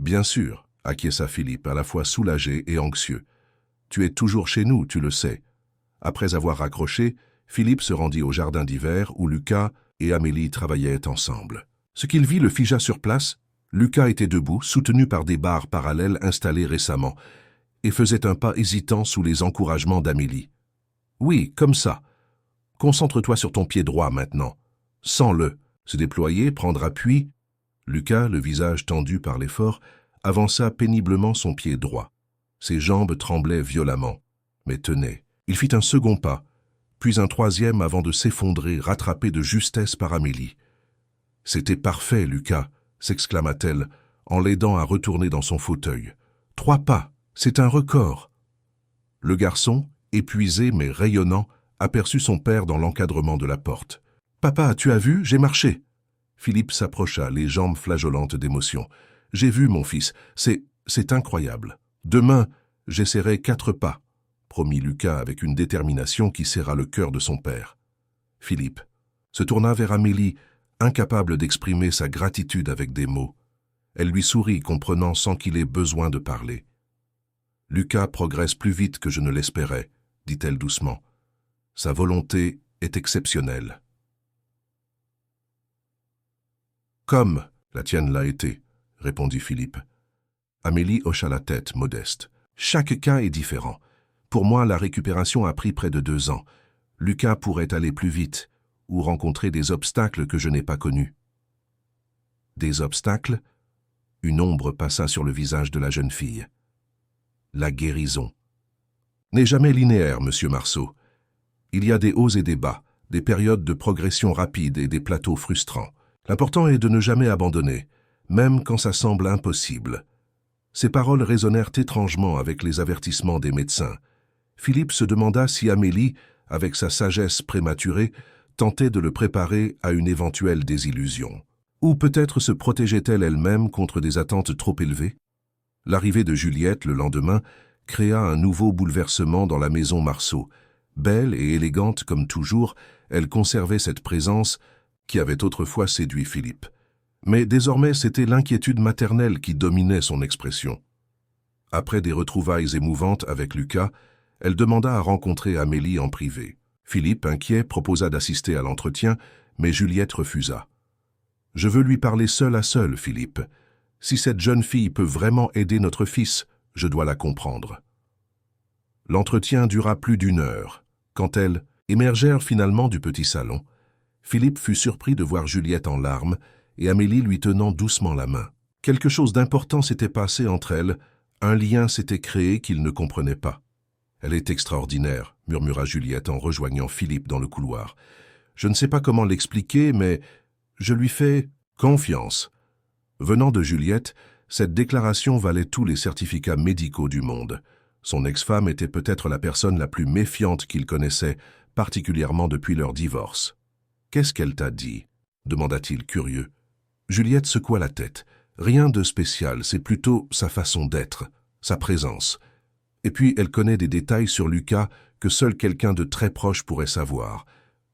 Bien sûr, » acquiesça Philippe, à la fois soulagé et anxieux. « Tu es toujours chez nous, tu le sais. » Après avoir raccroché, Philippe se rendit au jardin d'hiver où Lucas et Amélie travaillaient ensemble. Ce qu'il vit le figea sur place. Lucas était debout, soutenu par des barres parallèles installées récemment, et faisait un pas hésitant sous les encouragements d'Amélie. « Oui, comme ça. Concentre-toi sur ton pied droit maintenant. Sens-le. Se déployer, prendre appui. » Lucas, le visage tendu par l'effort, avança péniblement son pied droit. Ses jambes tremblaient violemment, mais tenaient. Il fit un second pas, puis un troisième avant de s'effondrer, rattrapé de justesse par Amélie. « C'était parfait, Lucas !» s'exclama-t-elle, en l'aidant à retourner dans son fauteuil. « 3 pas, c'est un record !» Le garçon, épuisé mais rayonnant, aperçut son père dans l'encadrement de la porte. « Papa, tu as vu, j'ai marché !» Philippe s'approcha, les jambes flageolantes d'émotion. « J'ai vu, mon fils, c'est incroyable. Demain, j'essaierai 4 pas, » promit Lucas avec une détermination qui serra le cœur de son père. Philippe se tourna vers Amélie, incapable d'exprimer sa gratitude avec des mots. Elle lui sourit, comprenant sans qu'il ait besoin de parler. « Lucas progresse plus vite que je ne l'espérais, » dit-elle doucement. « Sa volonté est exceptionnelle. »« Comme la tienne l'a été, » répondit Philippe. Amélie hocha la tête, modeste. « Chaque cas est différent. Pour moi, la récupération a pris près de 2 ans. Lucas pourrait aller plus vite, ou rencontrer des obstacles que je n'ai pas connus. » Des obstacles? Une ombre passa sur le visage de la jeune fille. La guérison n'est jamais linéaire, monsieur Marceau. Il y a des hauts et des bas, des périodes de progression rapide et des plateaux frustrants. L'important est de ne jamais abandonner, même quand ça semble impossible. Ces paroles résonnèrent étrangement avec les avertissements des médecins. Philippe se demanda si Amélie, avec sa sagesse prématurée, tentait de le préparer à une éventuelle désillusion. Ou peut-être se protégeait-elle elle-même contre des attentes trop élevées? L'arrivée de Juliette le lendemain créa un nouveau bouleversement dans la maison Marceau. Belle et élégante comme toujours, elle conservait cette présence qui avait autrefois séduit Philippe. Mais désormais, c'était l'inquiétude maternelle qui dominait son expression. Après des retrouvailles émouvantes avec Lucas, elle demanda à rencontrer Amélie en privé. Philippe, inquiet, proposa d'assister à l'entretien, mais Juliette refusa. « Je veux lui parler seul à seul, Philippe. Si cette jeune fille peut vraiment aider notre fils, je dois la comprendre. » L'entretien dura plus d'1 heure. Quand elles émergèrent finalement du petit salon, Philippe fut surpris de voir Juliette en larmes et Amélie lui tenant doucement la main. Quelque chose d'important s'était passé entre elles, un lien s'était créé qu'il ne comprenait pas. « Elle est extraordinaire », murmura Juliette en rejoignant Philippe dans le couloir. « Je ne sais pas comment l'expliquer, mais je lui fais confiance. » Venant de Juliette, cette déclaration valait tous les certificats médicaux du monde. Son ex-femme était peut-être la personne la plus méfiante qu'il connaissait, particulièrement depuis leur divorce. « Qu'est-ce qu'elle t'a dit ?» demanda-t-il curieux. Juliette secoua la tête. « Rien de spécial, c'est plutôt sa façon d'être, sa présence. Et puis elle connaît des détails sur Lucas que seul quelqu'un de très proche pourrait savoir,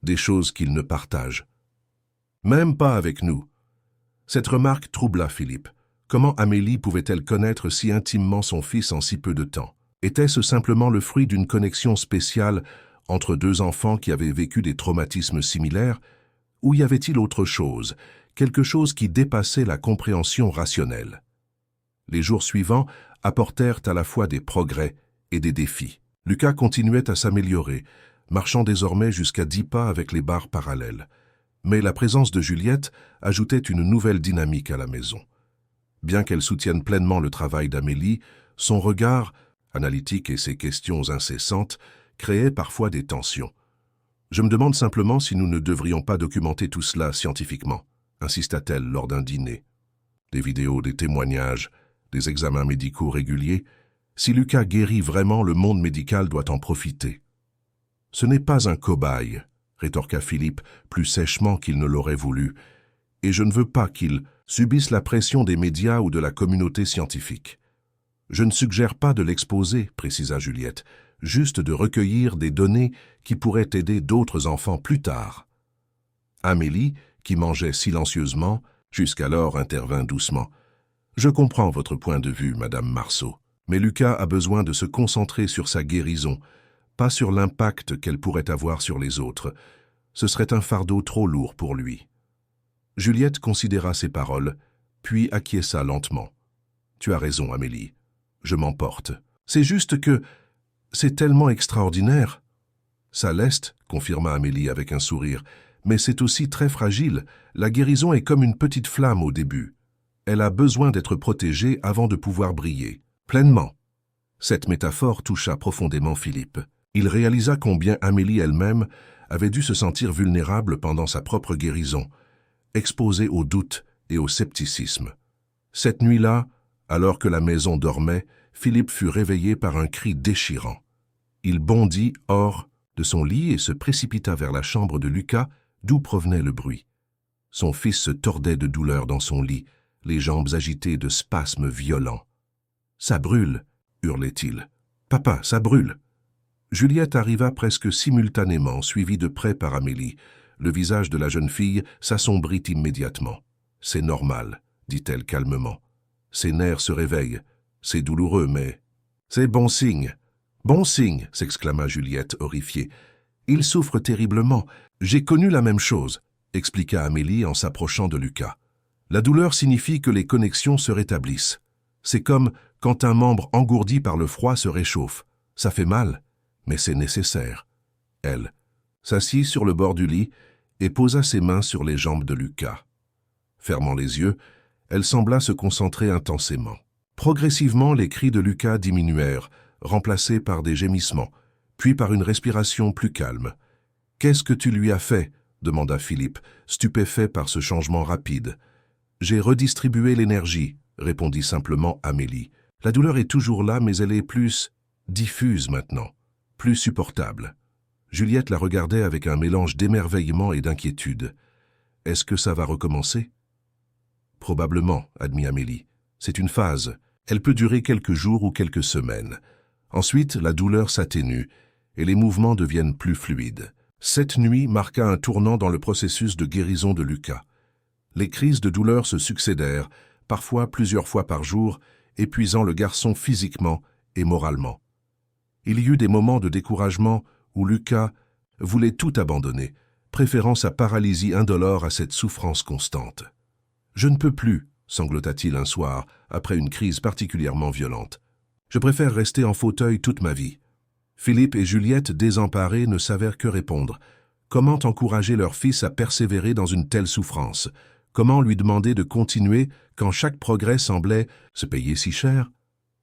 des choses qu'il ne partage. Même pas avec nous. » Cette remarque troubla Philippe. Comment Amélie pouvait-elle connaître si intimement son fils en si peu de temps? Était-ce simplement le fruit d'une connexion spéciale entre 2 enfants qui avaient vécu des traumatismes similaires? Ou y avait-il autre chose, quelque chose qui dépassait la compréhension rationnelle? Les jours suivants apportèrent à la fois des progrès et des défis. Lucas continuait à s'améliorer, marchant désormais jusqu'à 10 pas avec les barres parallèles. Mais la présence de Juliette ajoutait une nouvelle dynamique à la maison. Bien qu'elle soutienne pleinement le travail d'Amélie, son regard, analytique et ses questions incessantes, créaient parfois des tensions. « Je me demande simplement si nous ne devrions pas documenter tout cela scientifiquement », insista-t-elle lors d'un dîner. Des vidéos, des témoignages, des examens médicaux réguliers. Si Lucas guérit vraiment, le monde médical doit en profiter. « Ce n'est pas un cobaye », rétorqua Philippe, plus sèchement qu'il ne l'aurait voulu, « et je ne veux pas qu'il subisse la pression des médias ou de la communauté scientifique. » « Je ne suggère pas de l'exposer, précisa Juliette, juste de recueillir des données qui pourraient aider d'autres enfants plus tard. » Amélie, qui mangeait silencieusement, jusqu'alors intervint doucement. « Je comprends votre point de vue, Madame Marceau, mais Lucas a besoin de se concentrer sur sa guérison, pas sur l'impact qu'elle pourrait avoir sur les autres. Ce serait un fardeau trop lourd pour lui. » Juliette considéra ces paroles, puis acquiesça lentement. « Tu as raison, Amélie. Je m'emporte. C'est juste que c'est tellement extraordinaire. » « Ça l'est, confirma Amélie avec un sourire, mais c'est aussi très fragile. La guérison est comme une petite flamme au début. Elle a besoin d'être protégée avant de pouvoir briller. Pleinement. Cette métaphore toucha profondément Philippe. Il réalisa combien Amélie elle-même avait dû se sentir vulnérable pendant sa propre guérison, exposée au doute et au scepticisme. Cette nuit-là, alors que la maison dormait, Philippe fut réveillé par un cri déchirant. Il bondit hors de son lit et se précipita vers la chambre de Lucas, d'où provenait le bruit. Son fils se tordait de douleur dans son lit, les jambes agitées de spasmes violents. « Ça brûle !» hurlait-il. « Papa, ça brûle !» Juliette arriva presque simultanément, suivie de près par Amélie. Le visage de la jeune fille s'assombrit immédiatement. « C'est normal, » dit-elle calmement. « Ses nerfs se réveillent. C'est douloureux, mais... »« C'est bon signe. »« Bon signe !» s'exclama Juliette, horrifiée. « Il souffre terriblement. J'ai connu la même chose, » expliqua Amélie en s'approchant de Lucas. « La douleur signifie que les connexions se rétablissent. C'est comme quand un membre engourdi par le froid se réchauffe. Ça fait mal, mais c'est nécessaire. » Elle s'assit sur le bord du lit et posa ses mains sur les jambes de Lucas. Fermant les yeux, elle sembla se concentrer intensément. Progressivement, les cris de Lucas diminuèrent, remplacés par des gémissements, puis par une respiration plus calme. « Qu'est-ce que tu lui as fait ?» demanda Philippe, stupéfait par ce changement rapide. « J'ai redistribué l'énergie », répondit simplement Amélie. « La douleur est toujours là, mais elle est plus diffuse maintenant, plus supportable. » Juliette la regardait avec un mélange d'émerveillement et d'inquiétude. « Est-ce que ça va recommencer ?»« Probablement, » admit Amélie. « C'est une phase. Elle peut durer quelques jours ou quelques semaines. Ensuite, la douleur s'atténue et les mouvements deviennent plus fluides. » Cette nuit marqua un tournant dans le processus de guérison de Lucas. Les crises de douleur se succédèrent, parfois plusieurs fois par jour, épuisant le garçon physiquement et moralement. Il y eut des moments de découragement où Lucas voulait tout abandonner, préférant sa paralysie indolore à cette souffrance constante. « Je ne peux plus », sanglota-t-il un soir, après une crise particulièrement violente. « Je préfère rester en fauteuil toute ma vie. » Philippe et Juliette, désemparés, ne savèrent que répondre. Comment encourager leur fils à persévérer dans une telle souffrance? Comment lui demander de continuer quand chaque progrès semblait se payer si cher?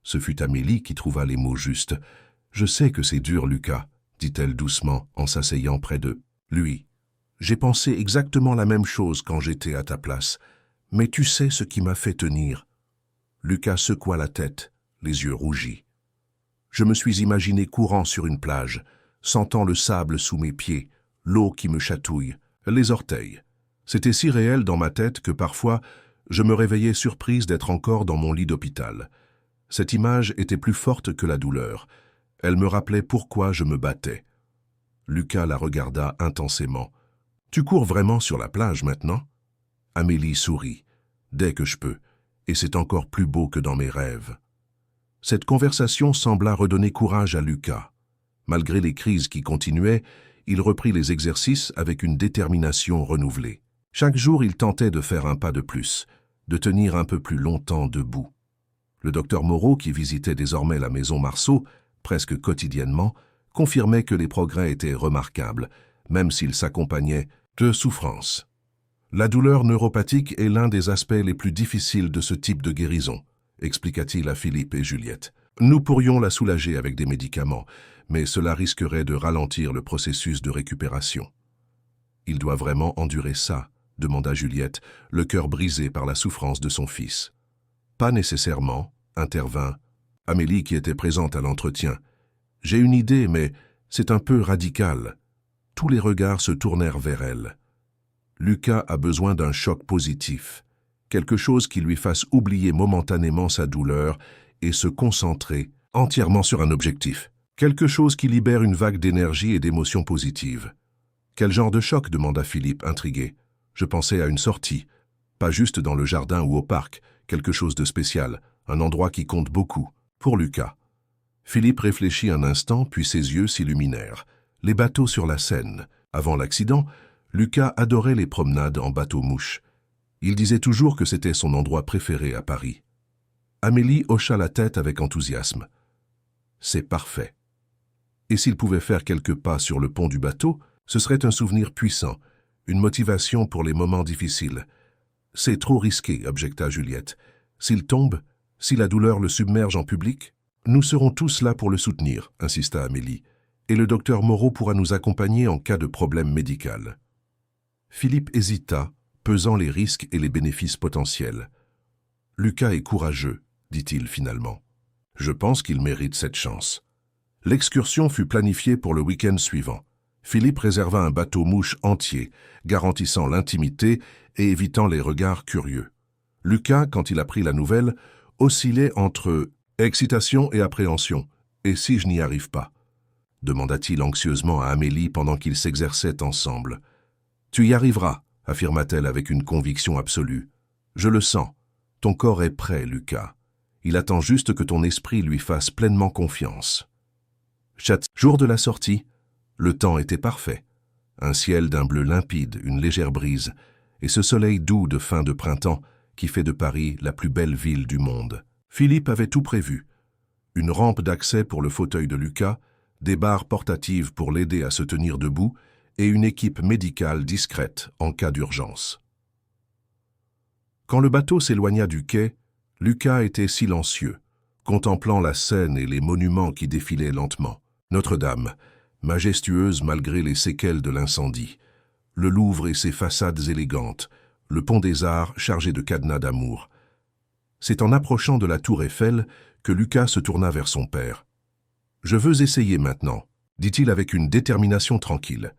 Ce fut Amélie qui trouva les mots justes. « Je sais que c'est dur, Lucas, » dit-elle doucement en s'asseyant près de lui. « J'ai pensé exactement la même chose quand j'étais à ta place. Mais tu sais ce qui m'a fait tenir. » Lucas secoua la tête, les yeux rougis. « Je me suis imaginé courant sur une plage, sentant le sable sous mes pieds, l'eau qui me chatouille, les orteils. C'était si réel dans ma tête que parfois, je me réveillais surprise d'être encore dans mon lit d'hôpital. Cette image était plus forte que la douleur. Elle me rappelait pourquoi je me battais. » Lucas la regarda intensément. « Tu cours vraiment sur la plage maintenant ?» Amélie sourit. « Dès que je peux, et c'est encore plus beau que dans mes rêves. » Cette conversation sembla redonner courage à Lucas. Malgré les crises qui continuaient, il reprit les exercices avec une détermination renouvelée. Chaque jour, il tentait de faire un pas de plus, de tenir un peu plus longtemps debout. Le docteur Moreau, qui visitait désormais la maison Marceau, presque quotidiennement, confirmait que les progrès étaient remarquables, même s'ils s'accompagnaient de souffrances. La douleur neuropathique est l'un des aspects les plus difficiles de ce type de guérison, expliqua-t-il à Philippe et Juliette. Nous pourrions la soulager avec des médicaments, mais cela risquerait de ralentir le processus de récupération. Il doit vraiment endurer ça, demanda Juliette, le cœur brisé par la souffrance de son fils. Pas nécessairement, intervint Amélie qui était présente à l'entretien. J'ai une idée, mais c'est un peu radical. Tous les regards se tournèrent vers elle. Lucas a besoin d'un choc positif, quelque chose qui lui fasse oublier momentanément sa douleur et se concentrer entièrement sur un objectif. Quelque chose qui libère une vague d'énergie et d'émotions positives. Quel genre de choc? Demanda Philippe, intrigué. Je pensais à une sortie, pas juste dans le jardin ou au parc, quelque chose de spécial, un endroit qui compte beaucoup, pour Lucas. Philippe réfléchit un instant, puis ses yeux s'illuminèrent. Les bateaux sur la Seine. Avant l'accident, Lucas adorait les promenades en bateau-mouche. Il disait toujours que c'était son endroit préféré à Paris. Amélie hocha la tête avec enthousiasme. C'est parfait. Et s'il pouvait faire quelques pas sur le pont du bateau, ce serait un souvenir puissant, une motivation pour les moments difficiles. C'est trop risqué, objecta Juliette. S'il tombe, si la douleur le submerge en public, nous serons tous là pour le soutenir, insista Amélie, et le docteur Moreau pourra nous accompagner en cas de problème médical. Philippe hésita, pesant les risques et les bénéfices potentiels. Lucas est courageux, dit-il finalement. Je pense qu'il mérite cette chance. L'excursion fut planifiée pour le week-end suivant. Philippe réserva un bateau-mouche entier, garantissant l'intimité et évitant les regards curieux. Lucas, quand il apprit la nouvelle, oscillait entre excitation et appréhension. « Et si je n'y arrive pas ?» demanda-t-il anxieusement à Amélie pendant qu'ils s'exerçaient ensemble. « Tu y arriveras », affirma-t-elle avec une conviction absolue. « Je le sens. Ton corps est prêt, Lucas. Il attend juste que ton esprit lui fasse pleinement confiance. » Jour de la sortie, le temps était parfait. Un ciel d'un bleu limpide, une légère brise, et ce soleil doux de fin de printemps qui fait de Paris la plus belle ville du monde. Philippe avait tout prévu. Une rampe d'accès pour le fauteuil de Lucas, des barres portatives pour l'aider à se tenir debout et une équipe médicale discrète en cas d'urgence. Quand le bateau s'éloigna du quai, Lucas était silencieux, contemplant la Seine et les monuments qui défilaient lentement. Notre-Dame, majestueuse malgré les séquelles de l'incendie, le Louvre et ses façades élégantes, le pont des Arts chargé de cadenas d'amour. C'est en approchant de la tour Eiffel que Lucas se tourna vers son père. « Je veux essayer maintenant », dit-il avec une détermination tranquille.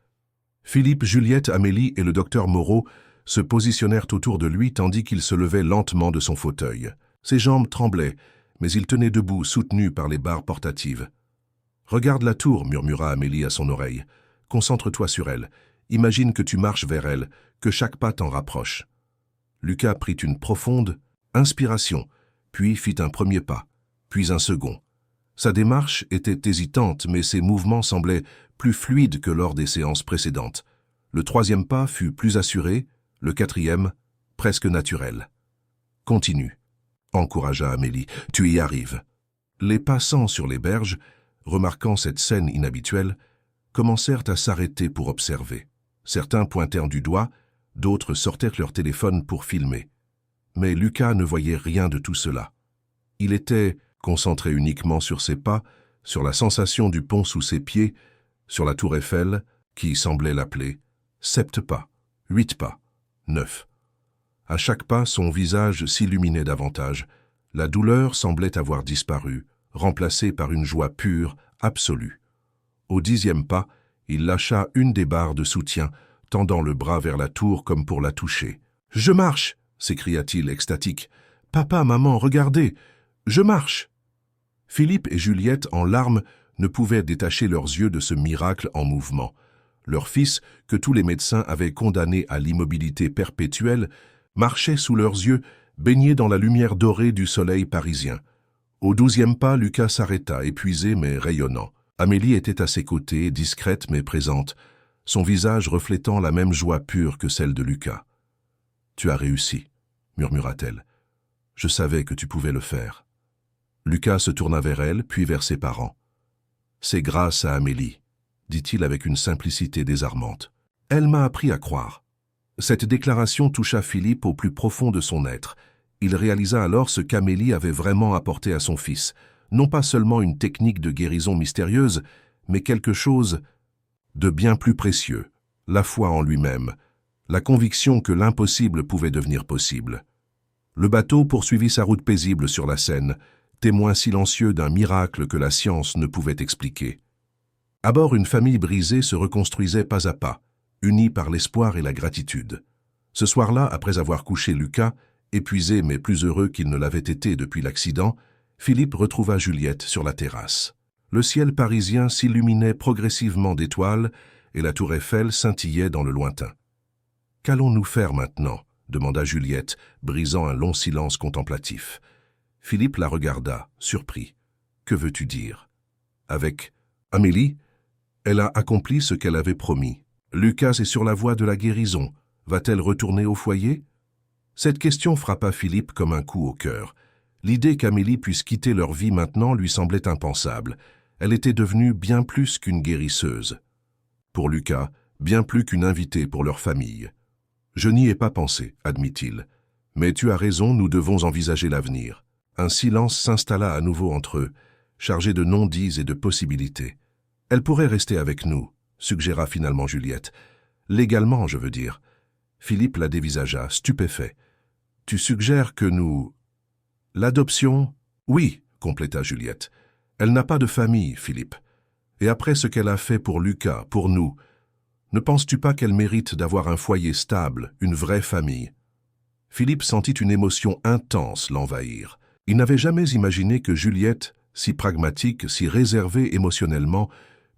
Philippe, Juliette, Amélie et le docteur Moreau se positionnèrent autour de lui tandis qu'il se levait lentement de son fauteuil. Ses jambes tremblaient, mais il tenait debout, soutenu par les barres portatives. « Regarde la tour », murmura Amélie à son oreille. « Concentre-toi sur elle. Imagine que tu marches vers elle, que chaque pas t'en rapproche. » Lucas prit une profonde inspiration, puis fit un premier pas, puis un second. Sa démarche était hésitante, mais ses mouvements semblaient plus fluides que lors des séances précédentes. Le troisième pas fut plus assuré, le quatrième, presque naturel. « Continue », encouragea Amélie, « tu y arrives ». Les passants sur les berges, remarquant cette scène inhabituelle, commencèrent à s'arrêter pour observer. Certains pointèrent du doigt, d'autres sortèrent leur téléphone pour filmer. Mais Lucas ne voyait rien de tout cela. Il était concentré uniquement sur ses pas, sur la sensation du pont sous ses pieds, sur la tour Eiffel, qui semblait l'appeler. 7 pas, 8 pas, 9. À chaque pas, son visage s'illuminait davantage. La douleur semblait avoir disparu, remplacée par une joie pure, absolue. Au 10e pas, il lâcha une des barres de soutien, tendant le bras vers la tour comme pour la toucher. « Je marche !» s'écria-t-il extatique. « Papa, maman, regardez, je marche !» Philippe et Juliette, en larmes, ne pouvaient détacher leurs yeux de ce miracle en mouvement. Leur fils, que tous les médecins avaient condamné à l'immobilité perpétuelle, marchait sous leurs yeux, baigné dans la lumière dorée du soleil parisien. Au 12e pas, Lucas s'arrêta, épuisé mais rayonnant. Amélie était à ses côtés, discrète mais présente, son visage reflétant la même joie pure que celle de Lucas. « Tu as réussi », murmura-t-elle. « Je savais que tu pouvais le faire. » Lucas se tourna vers elle, puis vers ses parents. « C'est grâce à Amélie, » dit-il avec une simplicité désarmante. « Elle m'a appris à croire. » Cette déclaration toucha Philippe au plus profond de son être. Il réalisa alors ce qu'Amélie avait vraiment apporté à son fils. Non pas seulement une technique de guérison mystérieuse, mais quelque chose de bien plus précieux, la foi en lui-même, la conviction que l'impossible pouvait devenir possible. Le bateau poursuivit sa route paisible sur la Seine, témoin silencieux d'un miracle que la science ne pouvait expliquer. À bord, une famille brisée se reconstruisait pas à pas, unie par l'espoir et la gratitude. Ce soir-là, après avoir couché Lucas, épuisé mais plus heureux qu'il ne l'avait été depuis l'accident, Philippe retrouva Juliette sur la terrasse. Le ciel parisien s'illuminait progressivement d'étoiles et la tour Eiffel scintillait dans le lointain. « Qu'allons-nous faire maintenant ?» demanda Juliette, brisant un long silence contemplatif. Philippe la regarda, surpris. « Que veux-tu dire ?»« Avec Amélie, elle a accompli ce qu'elle avait promis. Lucas est sur la voie de la guérison. Va-t-elle retourner au foyer ?» Cette question frappa Philippe comme un coup au cœur. L'idée qu'Amélie puisse quitter leur vie maintenant lui semblait impensable. Elle était devenue bien plus qu'une guérisseuse. Pour Lucas, bien plus qu'une invitée pour leur famille. « Je n'y ai pas pensé, admit-il. Mais tu as raison, nous devons envisager l'avenir. » Un silence s'installa à nouveau entre eux, chargé de non-dits et de possibilités. « Elle pourrait rester avec nous, » suggéra finalement Juliette. « Légalement, je veux dire. » Philippe la dévisagea, stupéfait. « Tu suggères que nous... » « L'adoption, oui, » compléta Juliette. « Elle n'a pas de famille, Philippe. Et après ce qu'elle a fait pour Lucas, pour nous, ne penses-tu pas qu'elle mérite d'avoir un foyer stable, une vraie famille ?» Philippe sentit une émotion intense l'envahir. Il n'avait jamais imaginé que Juliette, si pragmatique, si réservée émotionnellement,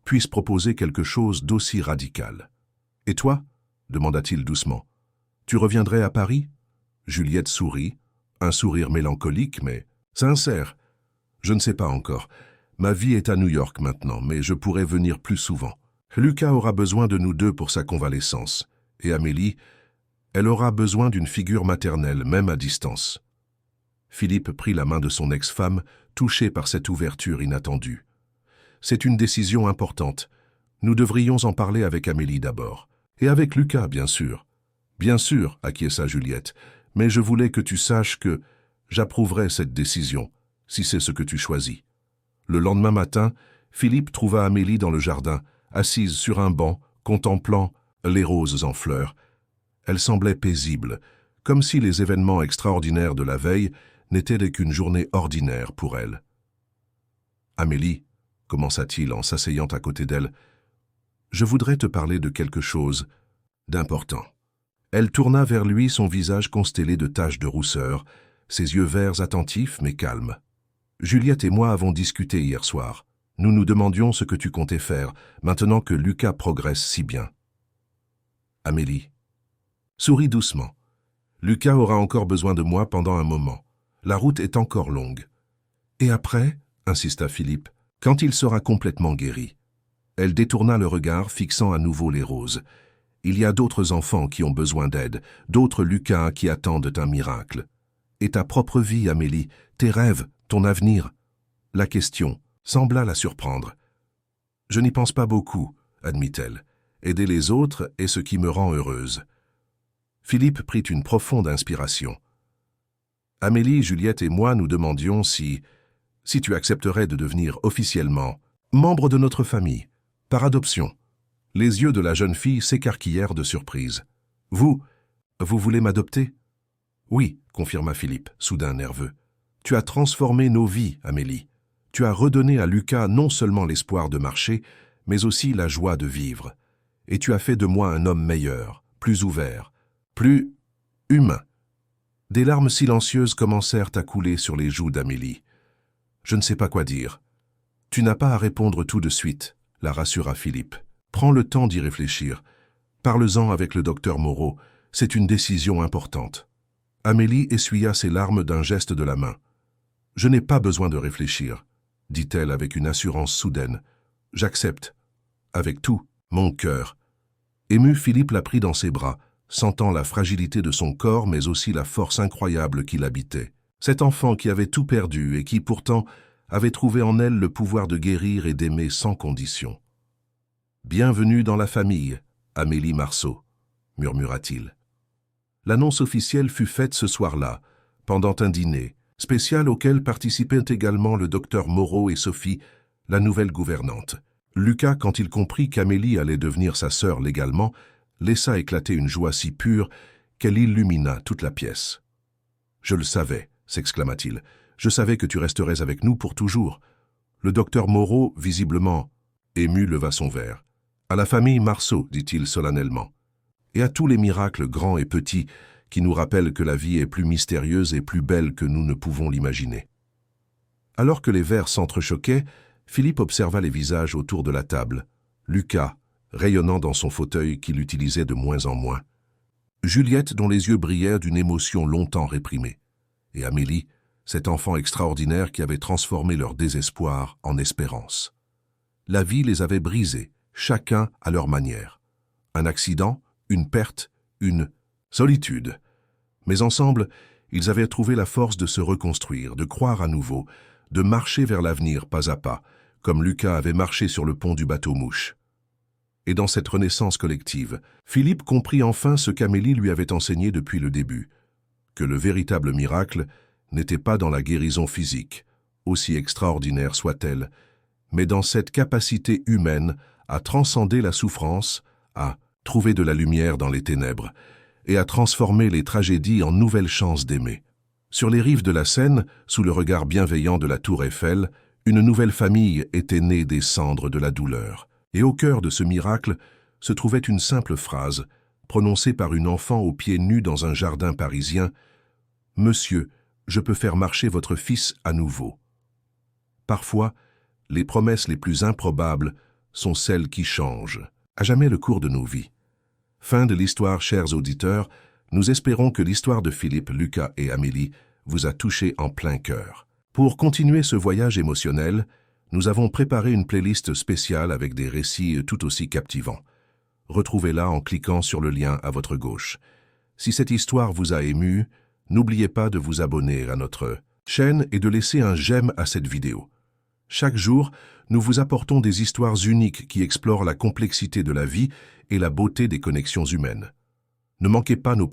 puisse proposer quelque chose d'aussi radical. « Et toi ?» demanda-t-il doucement. « Tu reviendrais à Paris ?» Juliette sourit. Un sourire mélancolique, mais sincère. « Je ne sais pas encore. Ma vie est à New York maintenant, mais je pourrais venir plus souvent. Lucas aura besoin de nous deux pour sa convalescence. Et Amélie, elle aura besoin d'une figure maternelle, même à distance. » Philippe prit la main de son ex-femme, touché par cette ouverture inattendue. « C'est une décision importante. Nous devrions en parler avec Amélie d'abord. Et avec Lucas, bien sûr. »« Bien sûr, » acquiesça Juliette. Mais je voulais que tu saches que j'approuverais cette décision, si c'est ce que tu choisis. » Le lendemain matin, Philippe trouva Amélie dans le jardin, assise sur un banc, contemplant les roses en fleurs. Elle semblait paisible, comme si les événements extraordinaires de la veille n'étaient qu'une journée ordinaire pour elle. « Amélie, » commença-t-il en s'asseyant à côté d'elle, « je voudrais te parler de quelque chose d'important. » Elle tourna vers lui son visage constellé de taches de rousseur, ses yeux verts attentifs mais calmes. « Juliette et moi avons discuté hier soir. Nous nous demandions ce que tu comptais faire, maintenant que Lucas progresse si bien. » Amélie sourit doucement. Lucas aura encore besoin de moi pendant un moment. La route est encore longue. Et après, insista Philippe, quand il sera complètement guéri. Elle détourna le regard, fixant à nouveau les roses. Il y a d'autres enfants qui ont besoin d'aide, d'autres Lucas qui attendent un miracle. Et ta propre vie, Amélie, tes rêves, ton avenir. La question sembla la surprendre. Je n'y pense pas beaucoup, admit-elle. Aider les autres est ce qui me rend heureuse. Philippe prit une profonde inspiration. Amélie, Juliette et moi nous demandions si tu accepterais de devenir officiellement membre de notre famille, par adoption. Les yeux de la jeune fille s'écarquillèrent de surprise. Vous voulez m'adopter? Oui, confirma Philippe, soudain nerveux. Tu as transformé nos vies, Amélie. Tu as redonné à Lucas non seulement l'espoir de marcher, mais aussi la joie de vivre. Et tu as fait de moi un homme meilleur, plus ouvert, plus humain. Des larmes silencieuses commencèrent à couler sur les joues d'Amélie. Je ne sais pas quoi dire. Tu n'as pas à répondre tout de suite, la rassura Philippe. Prends le temps d'y réfléchir. Parle-en avec le docteur Moreau, c'est une décision importante. Amélie essuya ses larmes d'un geste de la main. Je n'ai pas besoin de réfléchir, dit-elle avec une assurance soudaine. J'accepte. Avec tout, mon cœur. Ému, Philippe la prit dans ses bras, sentant la fragilité de son corps mais aussi la force incroyable qui l'habitait. Cet enfant qui avait tout perdu et qui pourtant avait trouvé en elle le pouvoir de guérir et d'aimer sans condition. « Bienvenue dans la famille, Amélie Marceau », murmura-t-il. L'annonce officielle fut faite ce soir-là, pendant un dîner, spécial auquel participaient également le docteur Moreau et Sophie, la nouvelle gouvernante. Lucas, quand il comprit qu'Amélie allait devenir sa sœur légalement, laissa éclater une joie si pure qu'elle illumina toute la pièce. « Je le savais », s'exclama-t-il. « Je savais que tu resterais avec nous pour toujours. » Le docteur Moreau, visiblement ému, leva son verre. « À la famille Marceau, dit-il solennellement, et à tous les miracles grands et petits qui nous rappellent que la vie est plus mystérieuse et plus belle que nous ne pouvons l'imaginer. » Alors que les verres s'entrechoquaient, Philippe observa les visages autour de la table. Lucas, rayonnant dans son fauteuil qu'il utilisait de moins en moins. Juliette, dont les yeux brillaient d'une émotion longtemps réprimée. Et Amélie, cet enfant extraordinaire qui avait transformé leur désespoir en espérance. La vie les avait brisés, chacun à leur manière. Un accident, une perte, une solitude. Mais ensemble, ils avaient trouvé la force de se reconstruire, de croire à nouveau, de marcher vers l'avenir pas à pas, comme Lucas avait marché sur le pont du bateau-mouche. Et dans cette renaissance collective, Philippe comprit enfin ce qu'Amélie lui avait enseigné depuis le début, que le véritable miracle n'était pas dans la guérison physique, aussi extraordinaire soit-elle, mais dans cette capacité humaine à transcender la souffrance, à trouver de la lumière dans les ténèbres, et à transformer les tragédies en nouvelles chances d'aimer. Sur les rives de la Seine, sous le regard bienveillant de la tour Eiffel, une nouvelle famille était née des cendres de la douleur. Et au cœur de ce miracle se trouvait une simple phrase, prononcée par une enfant aux pieds nus dans un jardin parisien. « Monsieur, je peux faire marcher votre fils à nouveau. » Parfois, les promesses les plus improbables sont celles qui changent à jamais le cours de nos vies. Fin de l'histoire, chers auditeurs. Nous espérons que l'histoire de Philippe, Lucas et Amélie vous a touché en plein cœur. Pour continuer ce voyage émotionnel, nous avons préparé une playlist spéciale avec des récits tout aussi captivants. Retrouvez-la en cliquant sur le lien à votre gauche. Si cette histoire vous a ému, n'oubliez pas de vous abonner à notre chaîne et de laisser un j'aime à cette vidéo. Chaque jour, nous vous apportons des histoires uniques qui explorent la complexité de la vie et la beauté des connexions humaines. Ne manquez pas nos